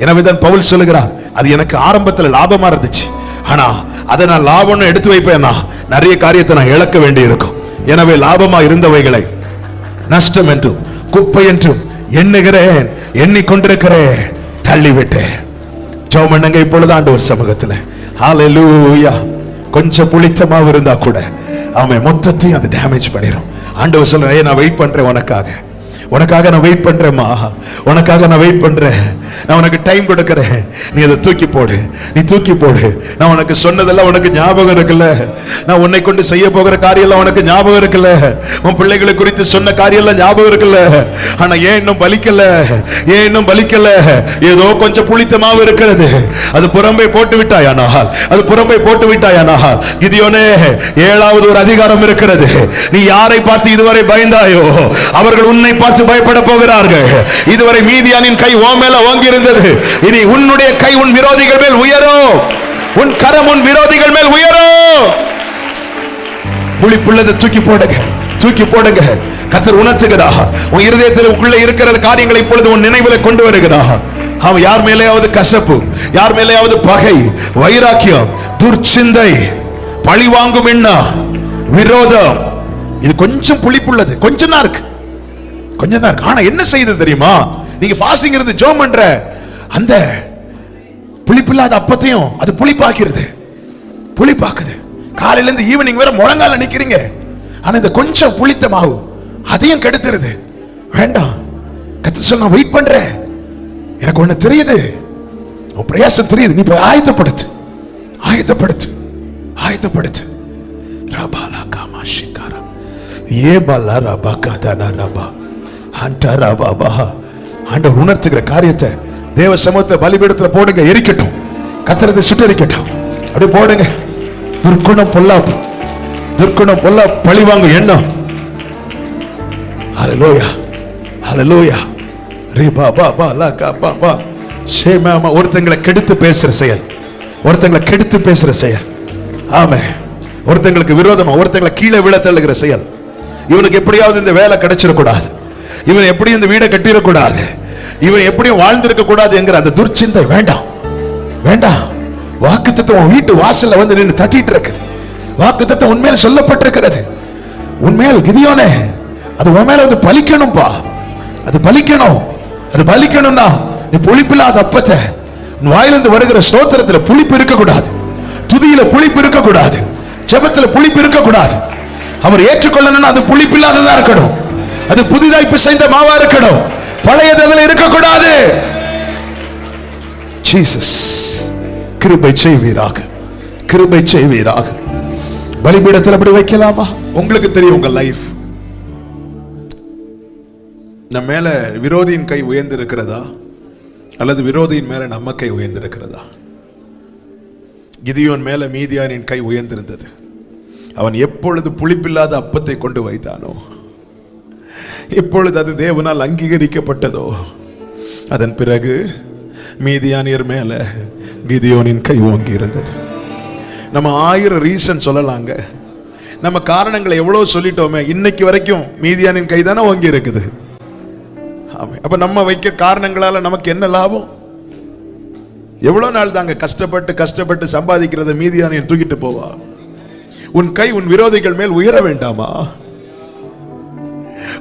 எனவேதான் பவுல் சொல்லுகிறார், அது எனக்கு ஆரம்பத்தில் லாபமா இருந்துச்சு, ஆனா அதை நான் லாபம்னு எடுத்து வைப்பேன்னா நிறைய காரியத்தை நான் இழக்க வேண்டி இருக்கும். எனவே லாபமா இருந்தவைகளை நஷ்டம் என்றும் குப்பை என்றும் எண்ணுகிறேன், எண்ணிக்கொண்டிருக்கிறேன், தள்ளிவிட்டேன். ஜெபம் பண்ணுங்க இப்பொழுது ஆண்டவர் சமூகத்துல. ஹalleluya. கொஞ்சம் புளித்தமாவு இருந்தா கூட அவன் மொத்தத்தையும் அது டேமேஜ் பண்ணிடும். ஆண்டவர் சொல்றேன், நான் வெயிட் பண்றேன் உனக்காக நான் வெயிட் பண்றேம்மா, உனக்காக நான் வெயிட் பண்றேன், நான் உனக்கு டைம் கொடுக்கிறேன், நீ அதை தூக்கி போடு, நீ தூக்கி போடு. நான் உனக்கு சொன்னதெல்லாம் உனக்கு ஞாபகம் இருக்குல்ல, நான் உன்னை கொண்டு செய்ய போகிற காரியெல்லாம் உனக்கு ஞாபகம் இருக்குல்ல, உன் பிள்ளைகளை குறித்து சொன்ன காரியெல்லாம் ஞாபகம் இருக்குல்ல, ஆனா ஏன் இன்னும் பலிக்கல? ஏதோ கொஞ்சம் புளித்தமாவு இருக்கிறது, அது புறம்பே போட்டு விட்டாயானால் கிதியோனே, 7வது ஒரு அதிகாரம் இருக்கிறது. நீ யாரை பார்த்து இதுவரை பயந்தாயோ அவர்கள் உன்னை பார்த்து பயப்பட போகிறார்கள். இதுவரை மீதியானின் கை உன் மேல ஓங்கி இருந்தது, இனி உன்னுடைய கை உன் விரோதிகள் மேல் உயரும், உன் கரம் உன் விரோதிகள் மேல் உயரும். புளிப்புள்ளதை தூக்கி போடுங்க. கர்த்தர் உணர்த்துகிறார், உன் இருதயத்தில் உள்ள இருக்கிற காரியங்களை இப்பொழுது உன் நினைவில் கொண்டு வருகிறார். அவன் யார் மேலேயாவது கசப்பு, யார் மேலேயாவது பகை, வைராக்கியம், துர்ச்சிந்தை, பழி வாங்கும் எண்ணம், விரோதம், இது கொஞ்சம் புளிப்புள்ளது, கொஞ்சம் தான் இருக்கு. ஆனா என்ன செய்யுது தெரியுமா? நீங்க ஃபாஸ்டிங் இருந்து ஜெபம் பண்ற அந்த புளிப்பில்லாத அப்பத்தையும் அது புளிப்பாக்குது. காலையில இருந்து ஈவினிங் வரை முழங்கால நிக்கிறீங்க, ஆனா இந்த கொஞ்சம் புளித்த மாவு அதையும் கெடுத்துருது. வேண்டாம், கர்த்தர் சொல்ல, நான் வெயிட் பண்றேன், எனக்கு ஒண்ணு தெரியுது, உன் பிரயாசம் தெரியுது, நீ போய் ஆயத்தப்படுத்து. ரபாலா காமாஷிகாரா ஏபாலா ரபா காதானா ரபா ஹண்டரா பாபா. ஆண்டவர் உணர்த்துகிற காரியத்தை தேவ சமூகத்தை பலிபீடத்தில் போடுங்க, எரிக்கட்டும், கர்த்தரத்தை சுட்டெரிக்கட்டும். அப்படியே போடுங்க. துர்க்குணம் பொல்லாப்பு பழி வாங்கும் எண்ணம். ஹalleluya. ரிபா பாபா லகா பாபா ஷேமாமா. ஒருத்தங்களை கெடுத்து பேசுற செயல், ஆமென். ஒருத்தங்களுக்கு விரோதமா ஒருத்தங்களை கீழே விழ தள்ளுகிற செயல். இவனுக்கு எப்படியாவது இந்த வேலை கிடைச்சிடக்கூடாது, இவன் எப்படி இந்த வீடை கட்டிடக்கூடாது, இவன் எப்படியும் வாழ்ந்திருக்க கூடாது என்கிற அந்த துர்ச்சிந்தை வேண்டாம். வாக்குத்தத்தம் வீட்டு வாசல்ல வந்து நின்று தட்டிட்டு இருக்குது. வாக்குத்தத்தம் உண்மையில் சொல்லப்பட்டிருக்கிறது. உண்மையில் கிதியோனே, அது உன் மேல வந்து பலிக்கணும்பா, அது பலிக்கணும்னா நீ புளிப்பில்லாத அப்பத்தை, உன் வாயிலிருந்து வருகிற ஸ்தோத்திரத்துல புளிப்பு இருக்கக்கூடாது, துதியில புளிப்பு இருக்கக்கூடாது, ஜெபத்துல புளிப்பு இருக்கக்கூடாது. அவர் ஏற்றுக்கொள்ளணும்னா அது புளிப்பில்லாததா இருக்கணும், அது புதிதாய் பிசைந்த மாவா இருக்கணும், பழையது அதுல இருக்கக்கூடாது. ஜீசஸ் கிருபை செய்வீராக. பலிபீடத்தில் அப்படி வைக்கலாமா? உங்களுக்கு தெரியும் உங்க லைஃப். நம்ம மேல விரோதியின் கை உயர்ந்திருக்கிறதா அல்லது விரோதியின் மேல நம்ம கை உயர்ந்திருக்கிறதா? கிதியோன் மேல மீதியானின் கை உயர்ந்திருந்தது. அவன் எப்பொழுது புளிப்பில்லாத அப்பத்தை கொண்டு வைத்தானோ, எப்பொழுது அது தேவனால் அங்கீகரிக்கப்பட்டதோ, அதன் பிறகு மீதியானியர் மேல கிதியோனின் கை ஓங்கி இருந்தது. நம்ம 1000 ரீசன் சொல்லலாங்க, நம்ம காரணங்களை எவ்வளவு சொல்லிட்டோமே, இன்னைக்கு வரைக்கும் மீதியானின் கை தானே ஓங்கி இருக்குது. அப்ப நம்ம வைக்க காரணங்களால நமக்கு என்ன லாபம்? எவ்வளவு நாள் தாங்க கஷ்டப்பட்டு சம்பாதிக்கிறத மீதியானியன் தூக்கிட்டு போவா? உன் கை உன் விரோதிகள் மேல் உயர வேண்டாமா?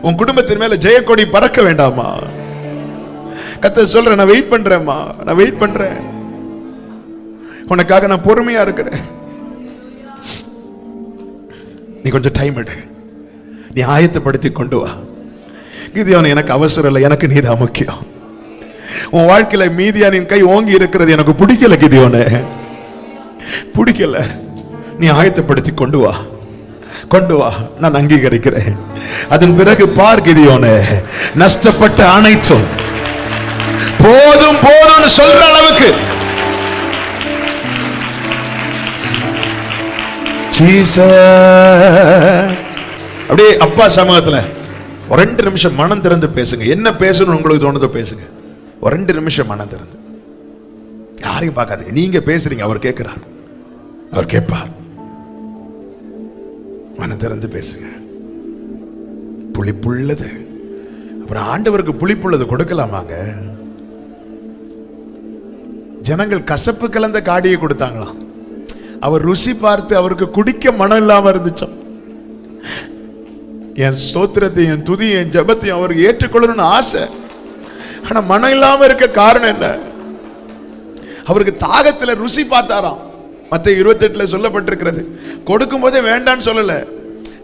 உன் குடும்பத்தின் மேல ஜெயக்கொடி பறக்க வேண்டாமா? கர்த்தர் சொல்றேன், நான் வெயிட் பண்றேன், உனக்காக நான் பொறுமையா இருக்கிறேன். நீ கொஞ்சம் டைம் எடு, நீ ஆயத்தப்படுத்தி கொண்டு வா. கிதியோனே, எனக்கு அவசரம் இல்லை, எனக்கு நீதான் முக்கியம். உன் வாழ்க்கையில மீதியானின் கை ஓங்கி இருக்கிறது எனக்கு பிடிக்கல கிதியோனே, பிடிக்கல. நீ ஆயத்தப்படுத்தி கொண்டு வா, நான் அங்கீகரிக்கிறேன். அதன் பிறகு பார் கிதியோனே, நஷ்டப்பட்ட அனைத்தும் போதும் சொல்ற அளவுக்கு அப்படியே அப்பா சமூகத்துல ஒரு 2 நிமிஷம் மனம் திறந்து பேசுங்க. என்ன பேசணும் உங்களுக்கு தோணுதோ பேசுங்க. ஒரு 2 நிமிஷம் மனம் திறந்து. யாரையும் பார்க்காதீங்க. நீங்க பேசுறீங்க, அவர் கேட்கிறார், அவர் கேட்பார். மனம் திறந்து பேசுங்க. புளிப்புள்ளது. அப்புறம் ஆண்டவருக்கு புளிப்புள்ளது கொடுக்கலாமாங்க? ஜனங்கள் கசப்பு கலந்த காடியை கொடுத்தாங்களாம். அவர் ருசி பார்த்து அவருக்கு குடிக்க மனம் இல்லாம இருந்துச்சாம். என் ஸ்தோத்திரத்தையும் என் துதியும் என் ஜபத்தையும் அவருக்கு ஏற்றுக்கொள்ளணும்னு ஆசை. ஆனா மனம் இல்லாம இருக்க காரணம் என்ன? அவருக்கு தாகத்துல ருசி பார்த்தாராம். மத்தேயு 28 சொல்லப்பட்டிருக்கிறது. கொடுக்கும் போதே வேண்டான்னு சொல்லல.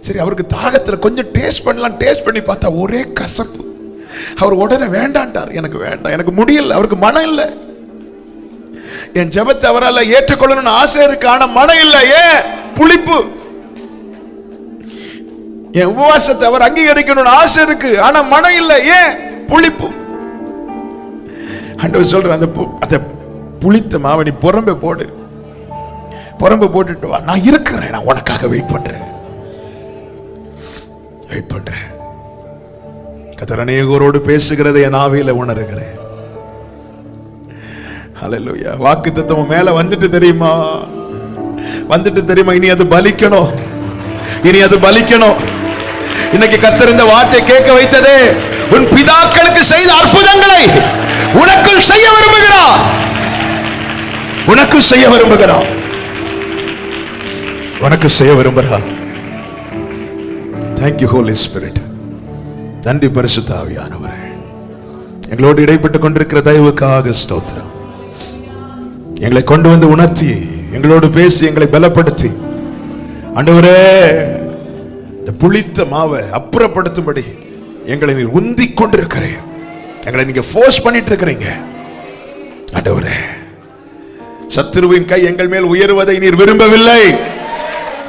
சரி, அவருக்கு தாகத்துல கொஞ்சம் டேஸ்ட் பண்ணலாம், டேஸ்ட் பண்ணி பார்த்தா ஒரே கசப்பு. அவர் உடனே வேண்டான்ட்டார். எனக்கு வேண்டாம், எனக்கு முடியல. அவருக்கு மனம் இல்லை. என் ஜெபத்தை அவரால் ஏற்றுக்கொள்ளணும்னு ஆசை இருக்கு, ஆனா மனம் இல்லை. ஏன்? புளிப்பு. என் உபவாசத்தை அவர் அங்கீகரிக்கணும்னு ஆசை இருக்கு, ஆனா மனம் இல்லை. ஏன்? புளிப்பு. ஆண்டவர் சொல்ற அந்த புளித்த மாவை நீ புறம்பே போடு, புறம்பு போட்டுட்டு வா, நான் இருக்கிறேன், நான் உனக்காக வெயிட் பண்றேன். கர்த்தர் அநேகரோடு பேசுகிறதை என் ஆவியில உணர்கிறேன். ஹல்லேலூயா. வாக்குத்தத்தம் மேல வந்துட்டு தெரியுமா? வந்துட்டு தெரியுமா? இனி அது பலிக்கணும், இனி அது பலிக்கணும். இன்னைக்கு கர்த்தர் இந்த வார்த்தை கேட்க வைத்ததே, உன் பிதாக்களுக்கு செய்த அற்புதங்களை உனக்கும் செய்ய விரும்புகிறார், உனக்கும் செய்ய விரும்புகிறார், உனக்கு செய்ய விரும்புகிறார். Thank you Holy Spirit. நன்றி பரிசுத்த ஆவியானவரே. எங்களோடு இடைப்பட்டுக் கொண்டிருக்கிற தயவுக்காக ஸ்தோத்திரம். எங்களை கொண்டு வந்து உணர்த்தி, எங்களோடு பேசி, எங்களை பலப்படுத்தி, ஆண்டவரே இந்த புளித்த மாவை அப்புறப்படுத்தும்படி எங்களை நீர் உந்தி கொண்டிருக்கிறேன். எங்களை நீங்க ஃபோர்ஸ் பண்ணிட்டு இருக்கிறீங்க. ஆண்டவரே, சத்துருவின் கை எங்கள் மேல் உயருவதை நீர் விரும்பவில்லை,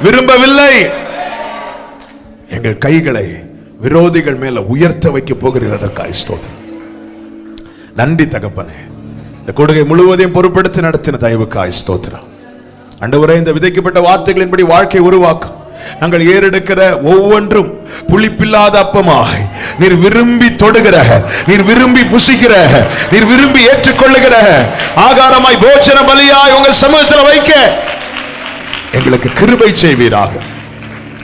விரும்பவில்லை. எங்கள் கைகளை விரோதிகள் மேல உயர்த்த வைக்க போகிறதற்காக ஸ்தோத்திரம். நன்றி தகப்பனே. இந்த கொடுகை முழுவதையும் பொறுப்படுத்தி நடத்தின தயவுக்காய் ஸ்தோத்திரம். ஆண்டவரே, இந்த விதைக்கப்பட்ட வார்த்தைகளின்படி வாழ்க்கை உருவாக்கும். நாங்கள் ஏறெடுக்கிற ஒவ்வொன்றும் புளிப்பில்லாத அப்பமாய் நீர் விரும்பி தொடுகிற, நீர் விரும்பி புசிக்கிற, நீர் விரும்பி ஏற்றுக்கொள்ளுகிற ஆகாரமாய், போஜன பலியாய் உங்கள் சமூகத்தில் வைக்க எங்களுக்கு கிருபை செய்வீராக.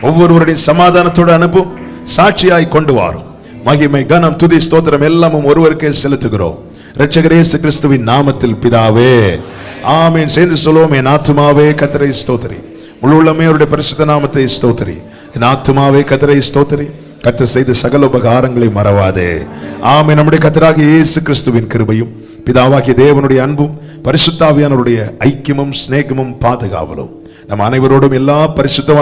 ஒவ்வொருவருடைய சமாதானத்தோடு அனுப்பும், சாட்சியாய் கொண்டு வாரும். மகிமை, கனம், துதி, ஸ்தோத்திரம் எல்லாமும் ஒருவருக்கே செலுத்துகிறோம். இரட்சகர் இயேசு கிறிஸ்துவின் நாமத்தில் பிதாவே, ஆமென். சேர்ந்து சொல்லுவோம். என் ஆத்துமாவே கர்த்தரை ஸ்தோத்திரி, முழு உள்ளமே அவருடைய பரிசுத்த நாமத்தை ஸ்தோத்திரி. என் ஆத்துமாவே கர்த்தரை ஸ்தோத்திரி, கர்த்தர் செய்த சகல உபகாரங்களை மறவாதே. ஆமென். நம்முடைய கர்த்தராகிய இயேசு கிறிஸ்துவின் கிருபையும், பிதாவாகிய தேவனுடைய அன்பும், பரிசுத்த ஆவியானவருடைய ஐக்கியமும் சிநேகமும் பாதுகாவலும் நம் அனைவரோடும் எல்லா பரிசுத்தவான்